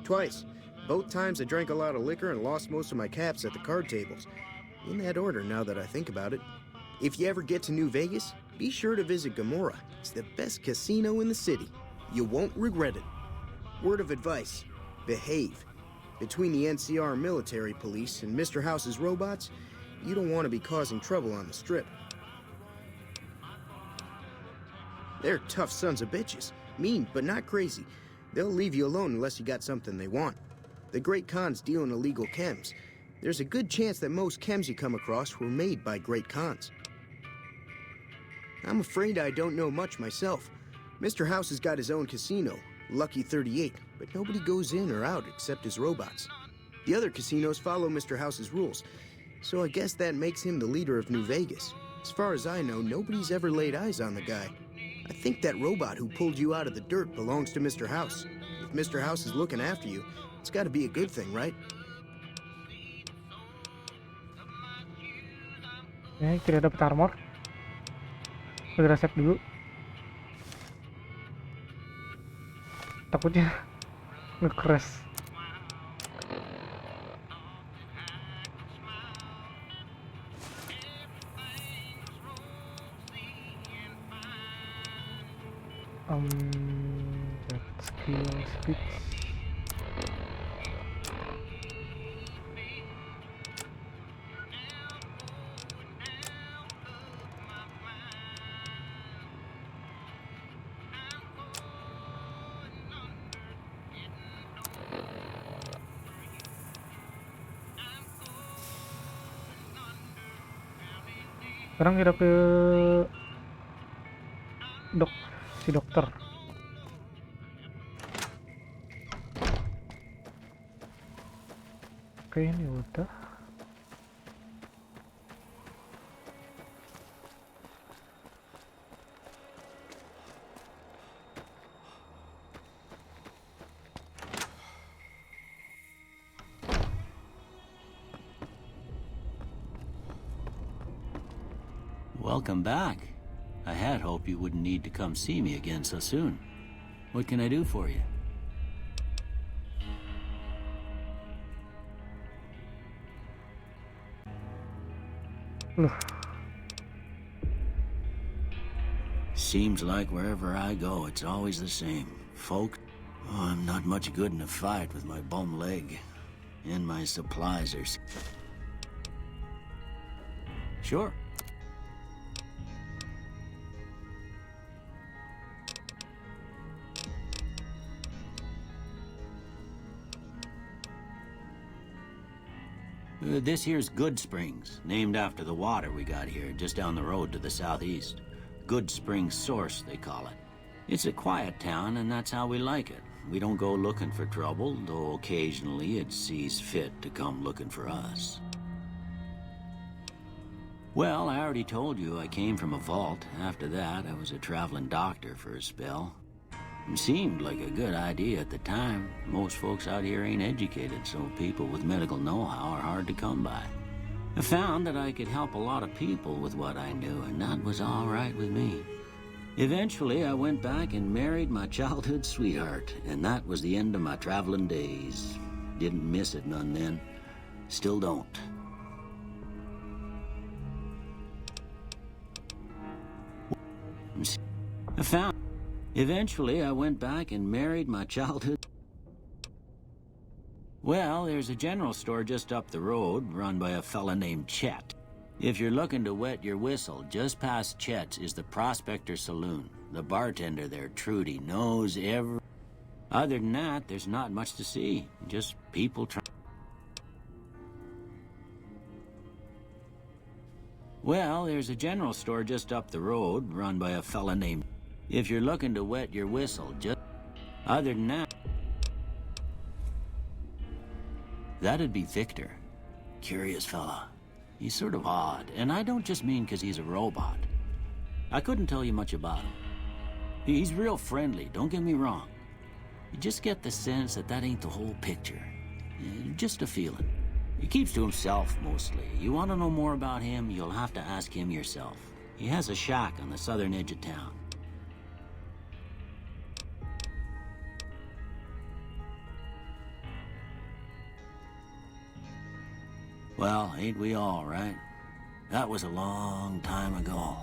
Twice. Both times I drank a lot of liquor and lost most of my caps at the card tables. In that order, now that I think about it. If you ever get to New Vegas, be sure to visit Gomorrah. It's the best casino in the city. You won't regret it. Word of advice, behave. Between the NCR military police and Mr. House's robots, you don't want to be causing trouble on the strip. They're tough sons of bitches. Mean, but not crazy. They'll leave you alone unless you got something they want. The Great Khans deal in illegal chems. There's a good chance that most chems you come across were made by Great Khans. I'm afraid I don't know much myself. Mr. House has got his own casino, Lucky 38, but nobody goes in or out except his robots. The other casinos follow Mr. House's rules, so I guess that makes him the leader of New Vegas. As far as I know, nobody's ever laid eyes on the guy. I think that robot who pulled you out of the dirt belongs to Mr. House. If Mr. House is looking after you, it's got to be a good thing, right? Kita dapat armor. Gue reset dulu. Takutnya nge-crash. That skill speech. Sekarang kita ke si dokter. Oke, ini udah. Welcome back. I had hoped you wouldn't need to come see me again so soon. What can I do for you? Loh. Seems like wherever I go, it's always the same. Folk, I'm not much good in a fight with my bum leg. And my supplies are... Sure. This here's Good Springs, named after the water we got here, just down the road to the southeast. Good Springs Source, they call it. It's a quiet town, and that's how we like it. We don't go looking for trouble, though occasionally it sees fit to come looking for us. Well, I already told you I came from a vault. After that, I was a traveling doctor for a spell. It seemed like a good idea at the time. Most folks out here ain't educated, so people with medical know-how are hard to come by. I found that I could help a lot of people with what I knew, and that was all right with me. Eventually, I went back and married my childhood sweetheart, and that was the end of my traveling days. Didn't miss it none then. Still don't. Eventually, I went back and married my childhood... Well, there's a general store just up the road, run by a fella named Chet. If you're looking to wet your whistle, just past Chet's is the Prospector Saloon. The bartender there, Trudy, knows every... Other than that, there's not much to see. Just people trying... Well, there's a general store just up the road, run by a fella named... If you're looking to wet your whistle, just... Other than that... That'd be Victor. Curious fella. He's sort of odd, and I don't just mean 'cause he's a robot. I couldn't tell you much about him. He's real friendly, don't get me wrong. You just get the sense that that ain't the whole picture. Just a feeling. He keeps to himself, mostly. You want to know more about him, you'll have to ask him yourself. He has a shack on the southern edge of town. Well, ain't we all, right? That was a long time ago.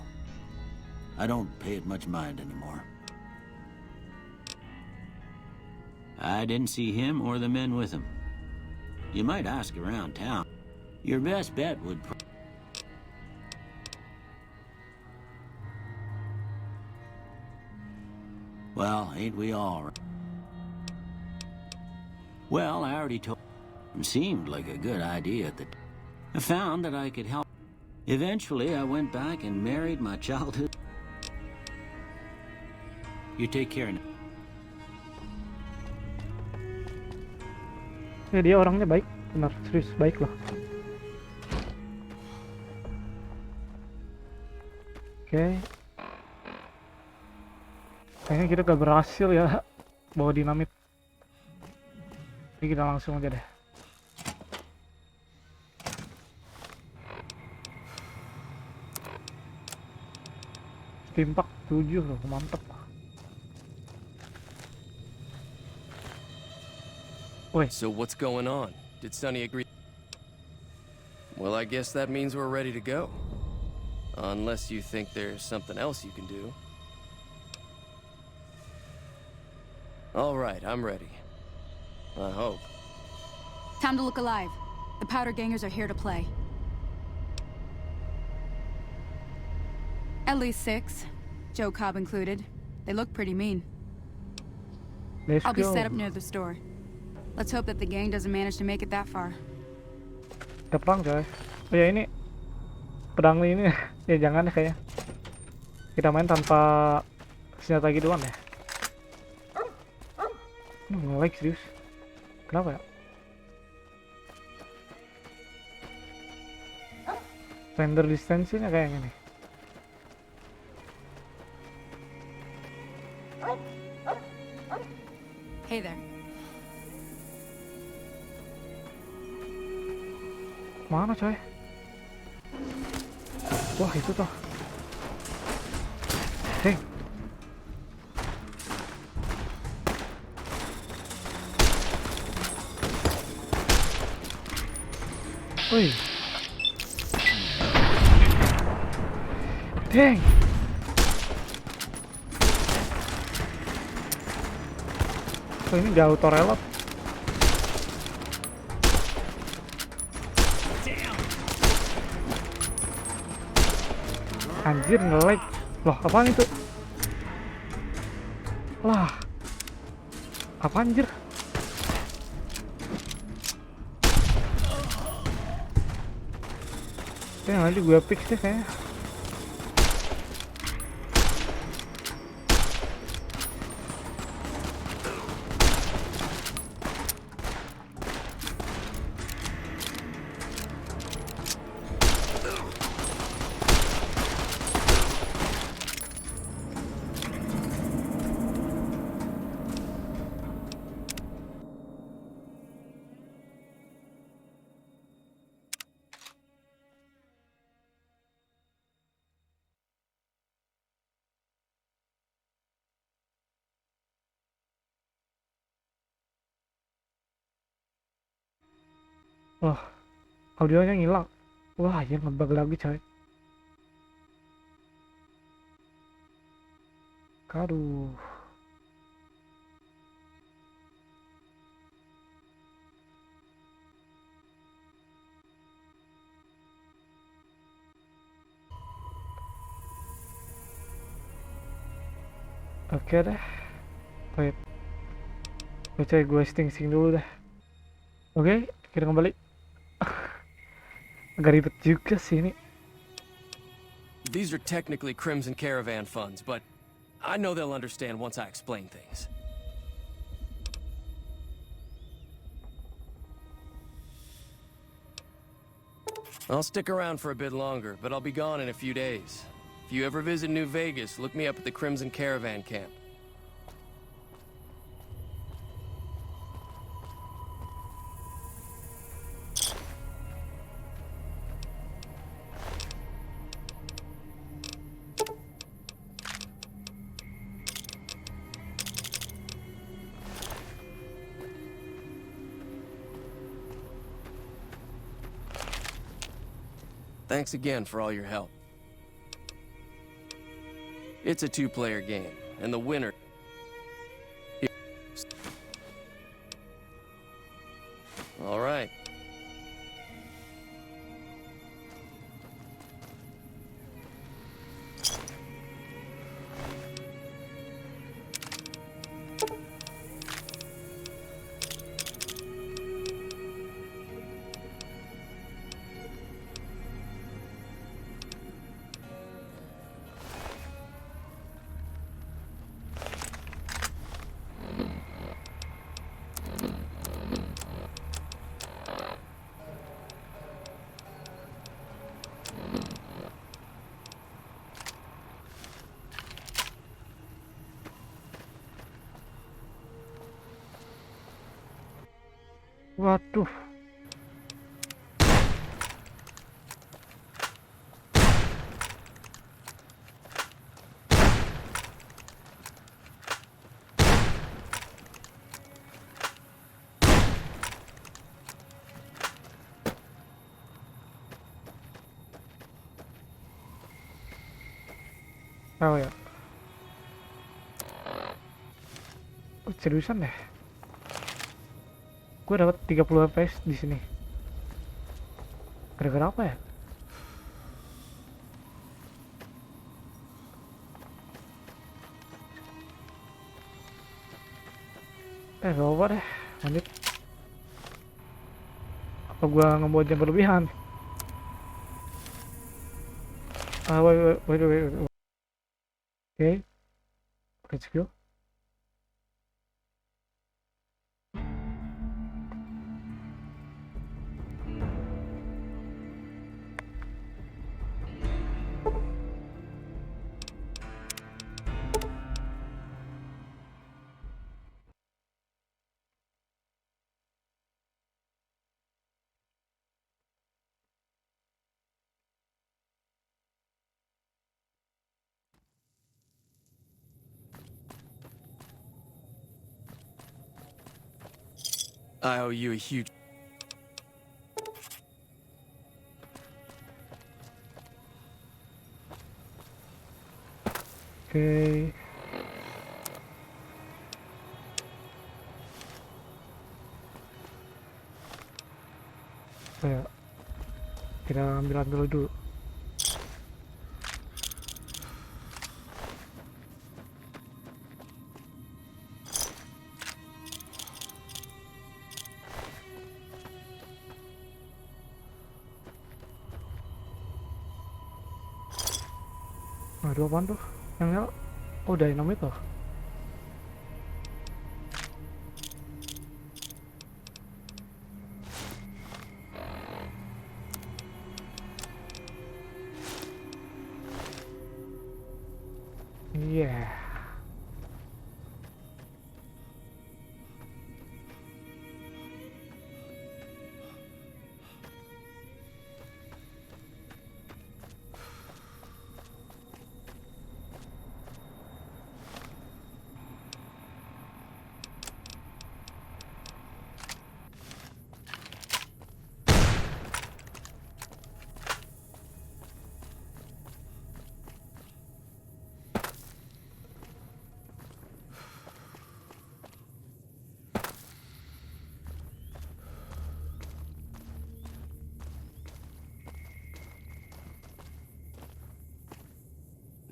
I don't pay it much mind anymore. I didn't see him or the men with him. You might ask around town. Your best bet would... Well, ain't we all, right? Well, I already told... It seemed like a good idea at the... I found that I could help. Eventually, I went back and married my childhood... You take care now. Ya, dia orangnya baik, benar, serius baik loh. Oke. Kayaknya kita gak berhasil ya bawa dinamit. Jadi kita langsung aja deh. Timpak 7 loh, mantep. Wait. So what's going on? Did Sonny agree? Well, I guess that means we're ready to go. Unless you think there's something else you can do. All right, I'm ready. I hope. Time to look alive. The Powder Gangers are here to play. At least 6. Joe Cobb included. They look pretty mean. I'll be set up near the store. Let's hope that the gang doesn't manage to make it that far. Kita perang coy. Oh ya ini pedang ini ya jangan deh kayaknya. Kita main tanpa senjata gituan ya. Nge-lag serius. Kenapa ya? Render distance-nya kayak gini. Hey there. Mana coy? Wah itu tuh. Hey. Wih. Dang. Oh, ini gak auto reload. Anjir nge-lag. Loh, apaan itu? Lah. Apa anjir? Nanti gue fix deh kayaknya. Wah, audionya ngilang. Wah, ya ngebug lagi coy. Aduh. Oke deh. Wait. Coba gue sting dulu deh. Oke, kita kembali. Agak ribet juga sih ini. These are technically Crimson Caravan funds, but I know they'll understand once I explain things. I'll stick around for a bit longer, but I'll be gone in a few days. If you ever visit New Vegas, look me up at the Crimson Caravan camp. Thanks again for all your help. It's a 2-player game, and the winner... All right. Waduh. Oh ya. Seriusan deh. Gue dapat 30 fps di sini. Gara-gara apa ya? Gak apa deh, lanjut. Apa gua ngebuat jam berlebihan? Wait. Okay, let's go. I owe you a huge... Okay. Ya, kita ambil dulu. Aduh, apaan tuh? Yang nyala? Oh, dynamite tuh. Yeah.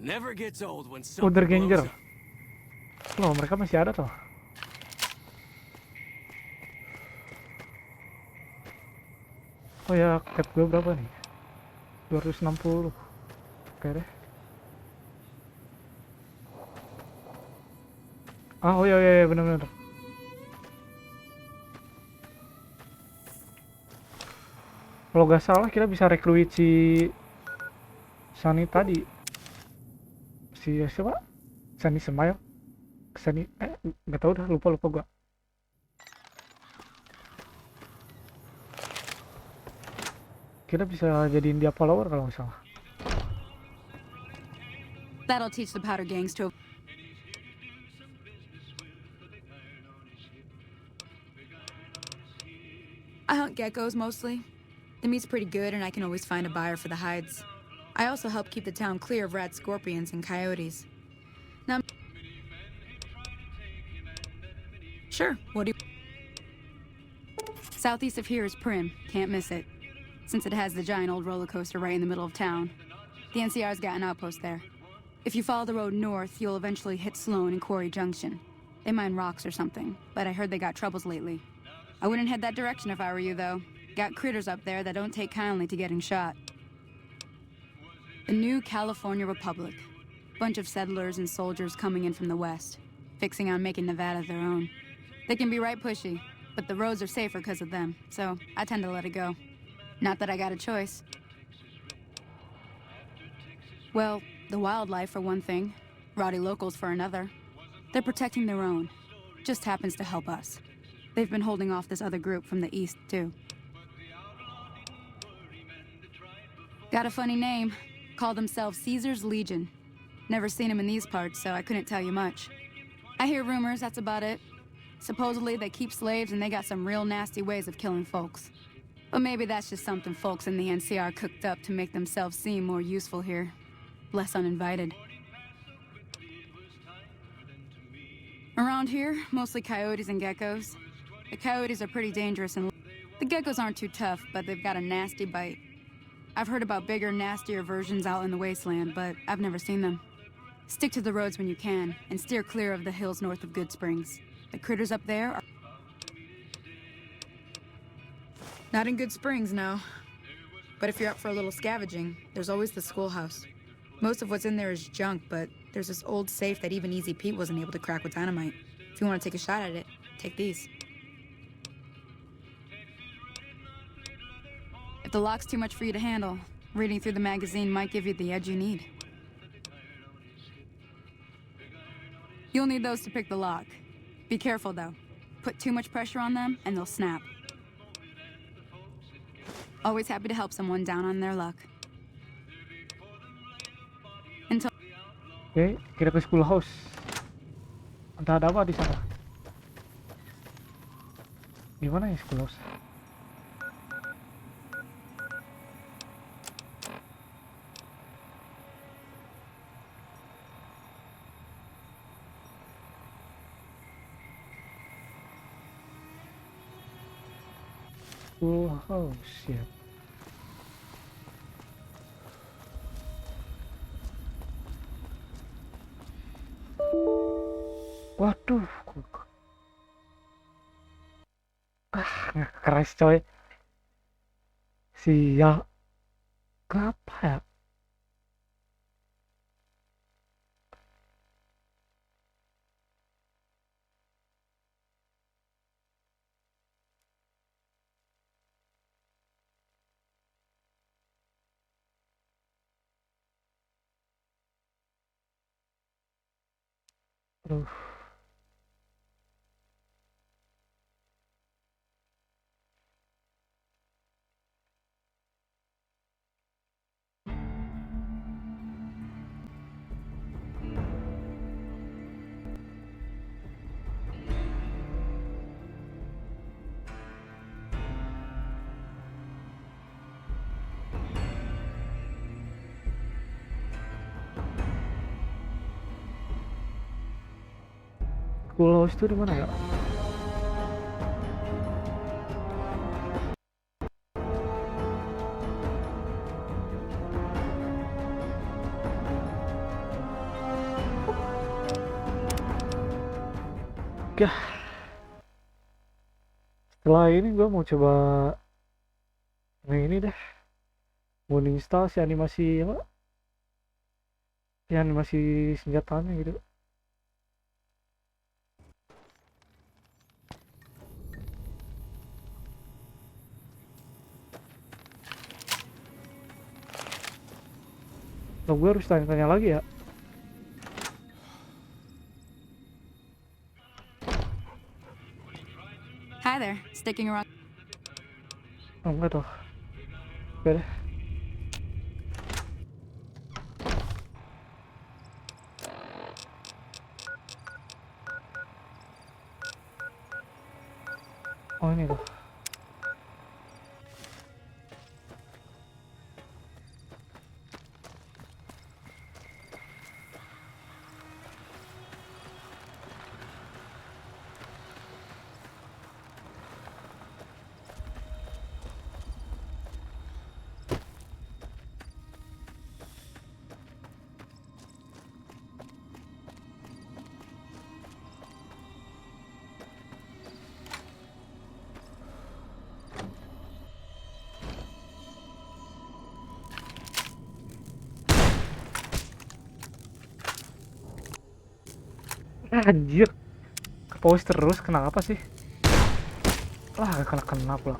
Never gets old when Udah something blows Ganger. up. Loh, mereka masih ada tuh. Oh ya, cap gue berapa nih? 260. Oke deh. Oh iya, bener-bener. Kalau gak salah kita bisa rekrut si Sunny tadi. Si siapa? Sunny Smile. Sunny, nggak tahu dah, lupa gua. Kita bisa jadiin dia follower kalau nggak salah. That'll teach the powder gangs to... I hunt geckos mostly. The meat's pretty good and I can always find a buyer for the hides. I also help keep the town clear of rat scorpions and coyotes. Now... Sure, what do you... Southeast of here is Prim. Can't miss it. Since it has the giant old roller coaster right in the middle of town. The NCR's got an outpost there. If you follow the road north, you'll eventually hit Sloan and Quarry Junction. They mine rocks or something, but I heard they got troubles lately. I wouldn't head that direction if I were you, though. Got critters up there that don't take kindly to getting shot. The new California Republic. Bunch of settlers and soldiers coming in from the west, fixing on making Nevada their own. They can be right pushy, but the roads are safer because of them, so I tend to let it go. Not that I got a choice. Well, the wildlife for one thing, rowdy locals for another. They're protecting their own. Just happens to help us. They've been holding off this other group from the east, too. Got a funny name. Call themselves Caesar's Legion. Never seen them in these parts, so I couldn't tell you much. I hear rumors, that's about it. Supposedly they keep slaves and they got some real nasty ways of killing folks. But maybe that's just something folks in the NCR cooked up to make themselves seem more useful here. Less uninvited. Around here, mostly coyotes and geckos. The coyotes are pretty dangerous and the geckos aren't too tough, but they've got a nasty bite. I've heard about bigger, nastier versions out in the wasteland, but I've never seen them. Stick to the roads when you can, and steer clear of the hills north of Goodsprings. The critters up there are... Not in Goodsprings, no. But if you're up for a little scavenging, there's always the schoolhouse. Most of what's in there is junk, but there's this old safe that even Easy Pete wasn't able to crack with dynamite. If you want to take a shot at it, take these. If the lock's too much for you to handle, reading through the magazine might give you the edge you need. You'll need those to pick the lock. Be careful, though. Put too much pressure on them, and they'll snap. Always happy to help someone down on their luck. Until... Oke, kita ke schoolhouse. Entah ada apa di sana. Di mana ya schoolhouse? Schoolhouse ya. Waduh, nggak keras coy. Sial, kenapa ya? Aduh. Schoolhouse itu di mana ya? Oke. Setelah ini gue mau coba ini deh. Mau install si animasi apa? Si animasi senjatanya gitu. Loh, gue harus tanya-tanya lagi ya. Hi there, sticking around. Oh, enggak toh. Oke deh. Oh, ini tuh. Anjir, ke pause terus, kenapa sih? Lah, kena pula.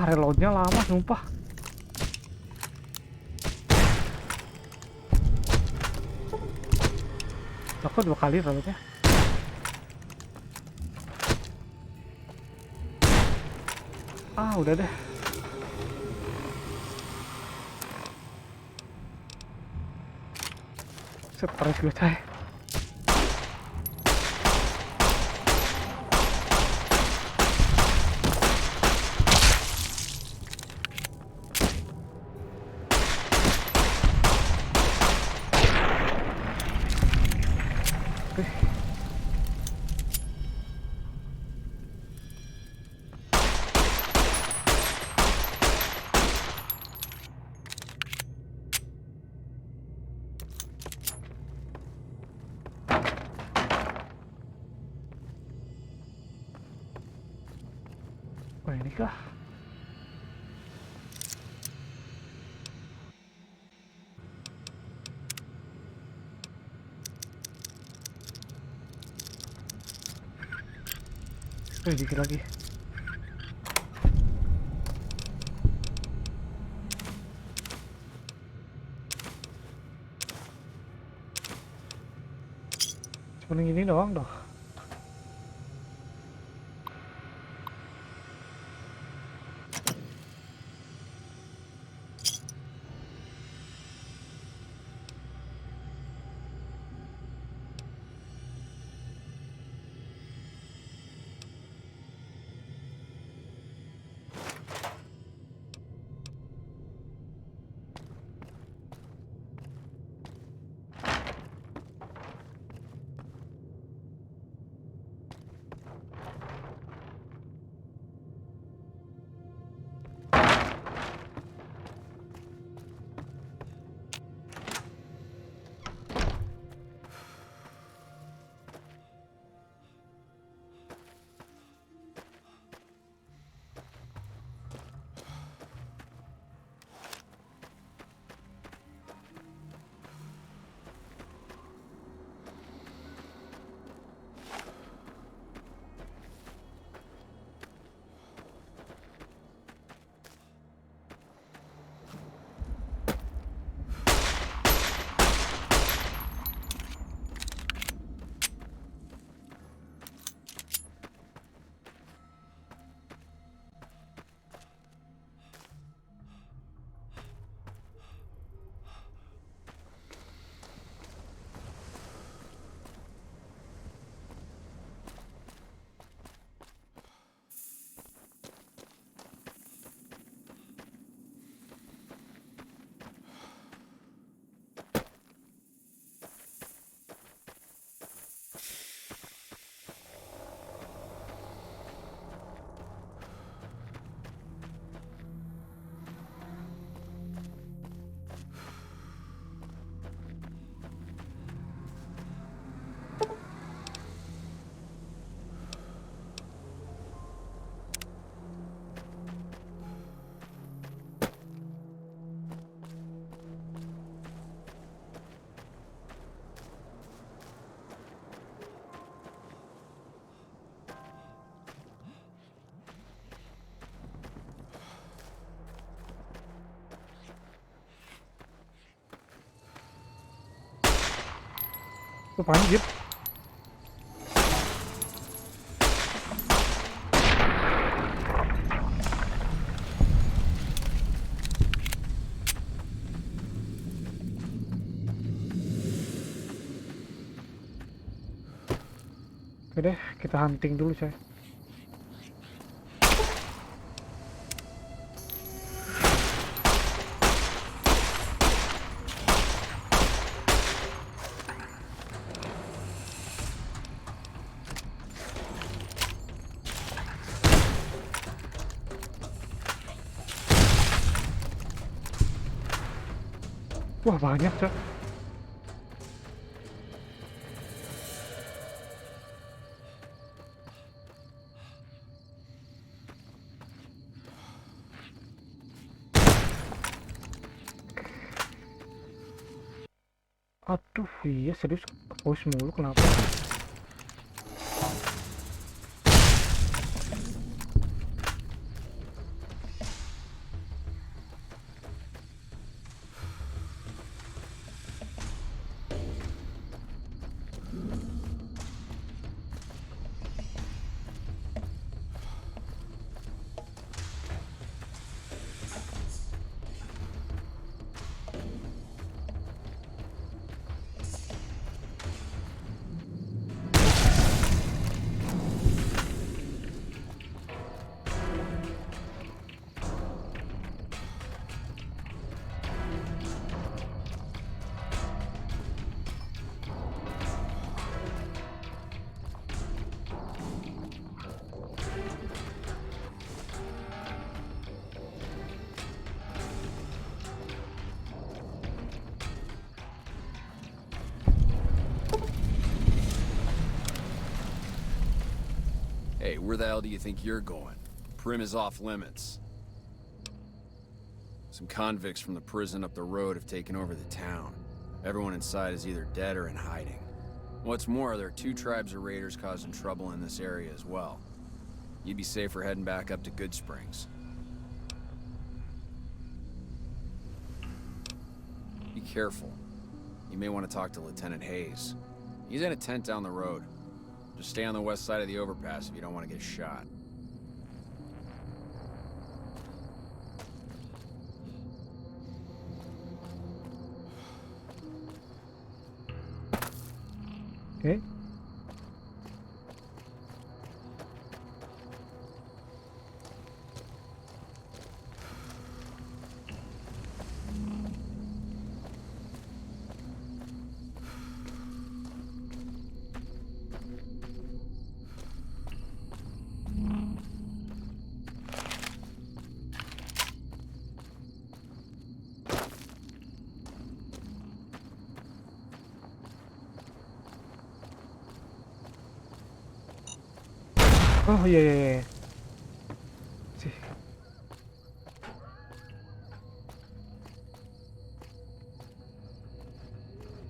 Reloadnya lama, sumpah. Aku 2 kali reloadnya. Udah deh. Stres gue coy. kah? Dikit lagi. Cuma gini doang dah. Apaan anjir? Oke deh, kita hunting dulu coy. Wah banyak coy. Aduh iya serius pause mulu kenapa? Hey, where the hell do you think you're going? Primm is off limits. Some convicts from the prison up the road have taken over the town. Everyone inside is either dead or in hiding. What's more, there are 2 tribes of raiders causing trouble in this area as well. You'd be safer heading back up to Goodsprings. Be careful. You may want to talk to Lieutenant Hayes. He's in a tent down the road. Just stay on the west side of the overpass if you don't want to get shot. Oke. Oh iya iya iya. Sih.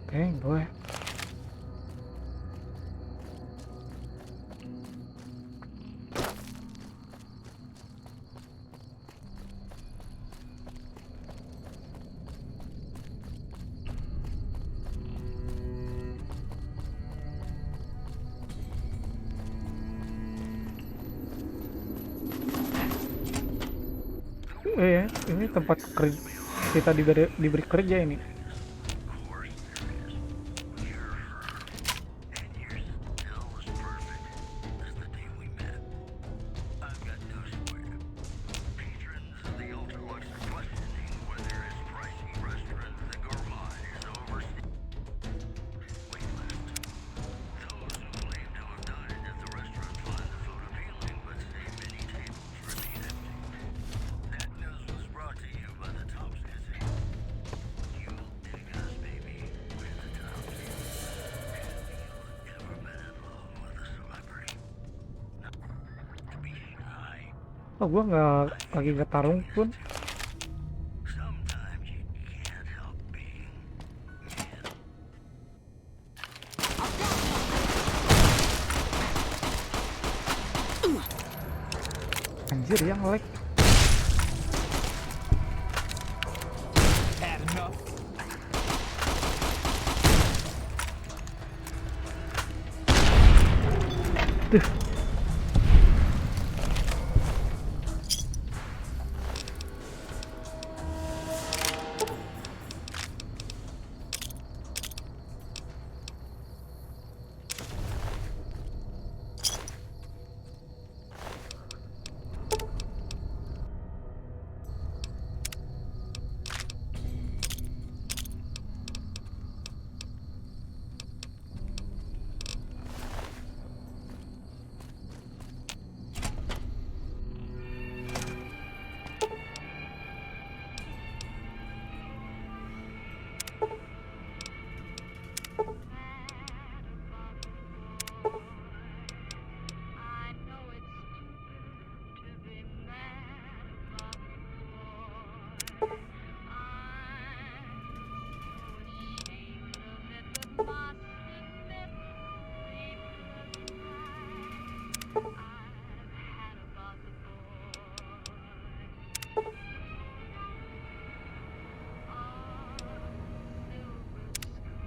Oke, boleh. Ini tempat kerja kita diberi kerja ini. Oh, gua lagi nggak tarung pun. Anjir, yang lag.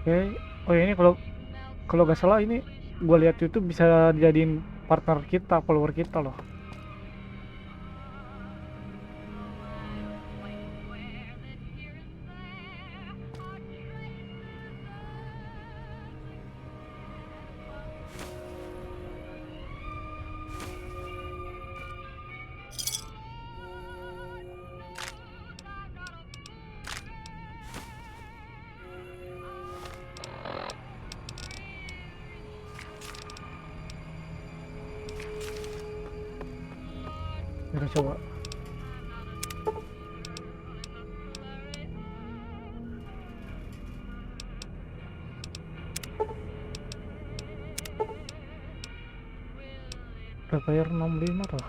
Oke, oh ini kalau nggak salah ini gue lihat YouTube bisa dijadiin partner kita, follower kita loh. Kita coba. Player 65 tuh.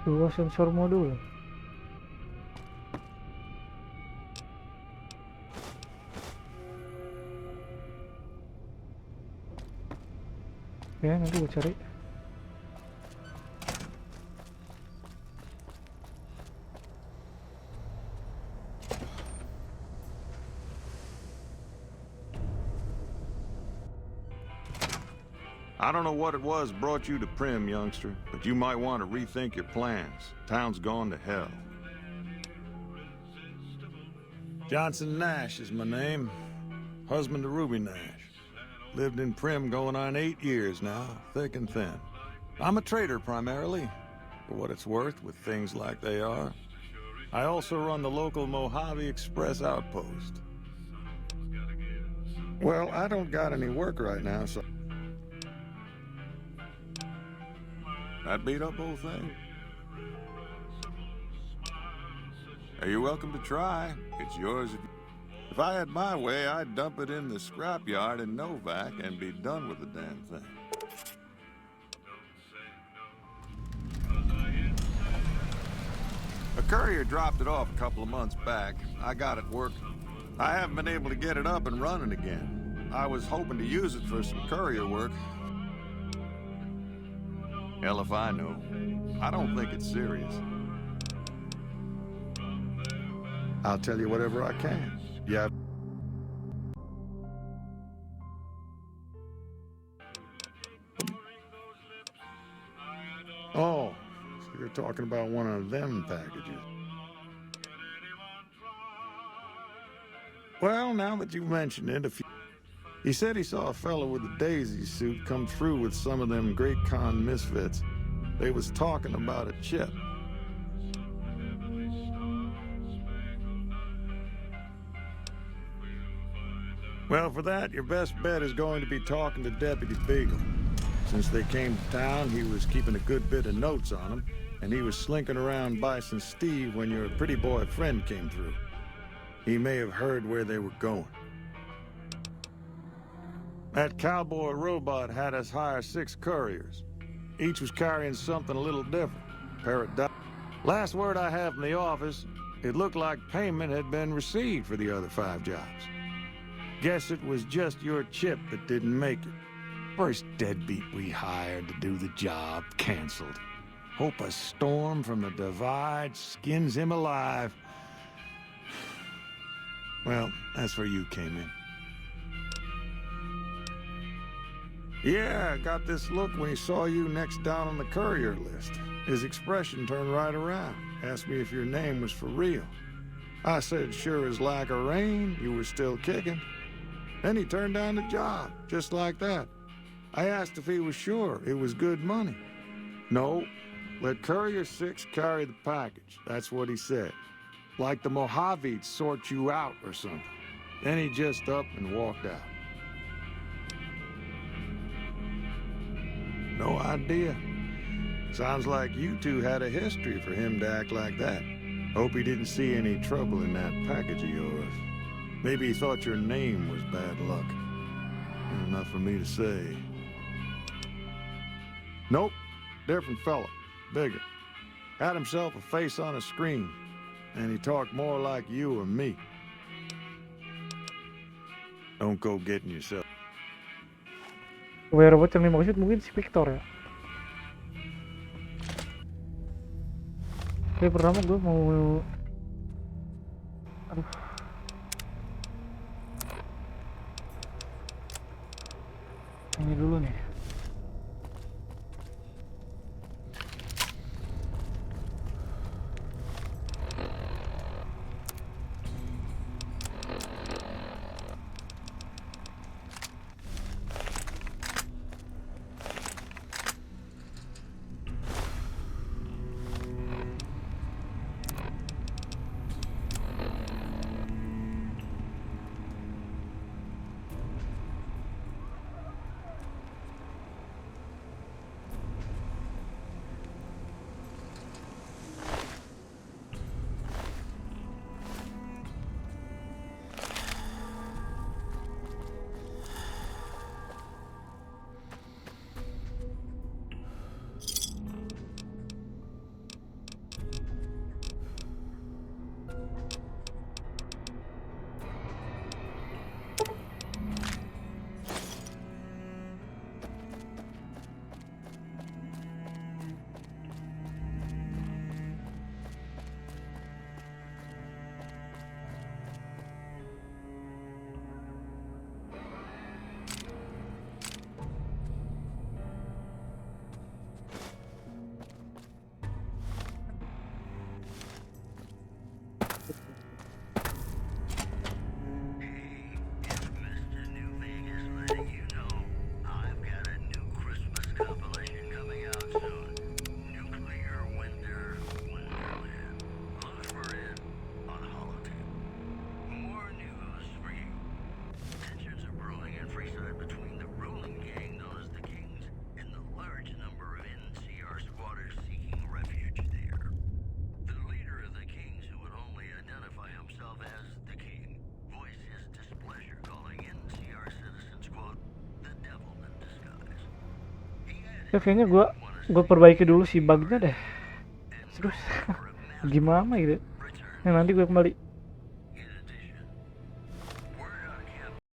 Dua sensor modul. Oke, nanti gue cari. I don't know what it was brought you to Primm, youngster, but you might want to rethink your plans. Town's gone to hell. Johnson Nash is my name. Husband to Ruby Nash. Lived in Primm going on 8 years now, thick and thin. I'm a trader primarily, for what it's worth with things like they are. I also run the local Mojave Express outpost. Well, I don't got any work right now, so... That beat up whole thing? You're welcome to try. It's yours if I had my way, I'd dump it in the scrapyard in Novak and be done with the damn thing. A courier dropped it off a couple of months back. I got it working. I haven't been able to get it up and running again. I was hoping to use it for some courier work. Hell if I know. I don't think it's serious. I'll tell you whatever I can. Yeah. Oh, so you're talking about one of them packages. Well, now that you mention it, he said he saw a fellow with a daisy suit come through with some of them Great Khan misfits. They was talking about a chip. Well, for that, your best bet is going to be talking to Deputy Beagle. Since they came to town, he was keeping a good bit of notes on them, and he was slinking around Bison Steve when your pretty boy friend came through. He may have heard where they were going. That cowboy robot had us hire 6 couriers. Each was carrying something a little different. Last word I have from the office, it looked like payment had been received for the other 5 jobs. Guess it was just your chip that didn't make it. First deadbeat we hired to do the job canceled. Hope a storm from the divide skins him alive. Well, that's where you came in. Yeah, I got this look when he saw you next down on the courier list. His expression turned right around. Asked me if your name was for real. I said, sure as lack of rain, you were still kicking. Then he turned down the job, just like that. I asked if he was sure it was good money. No, let Courier 6 carry the package. That's what he said. Like the Mojave'd sort you out or something. Then he just up and walked out. No idea. Sounds like you two had a history for him to act like that. Hope he didn't see any trouble in that package of yours. Maybe he thought your name was bad luck. Enough for me to say. Nope. Different fella. Bigger. Had himself a face on a screen. And he talked more like you or me. Don't go getting yourself. Robot yang dimaksud mungkin si Victor ya. Oke, pertama gue mau... Aduh. Ini dulu nih. Ya kayaknya gue perbaiki dulu si bugnya deh. Terus gimana gitu. Nah, nanti gue kembali.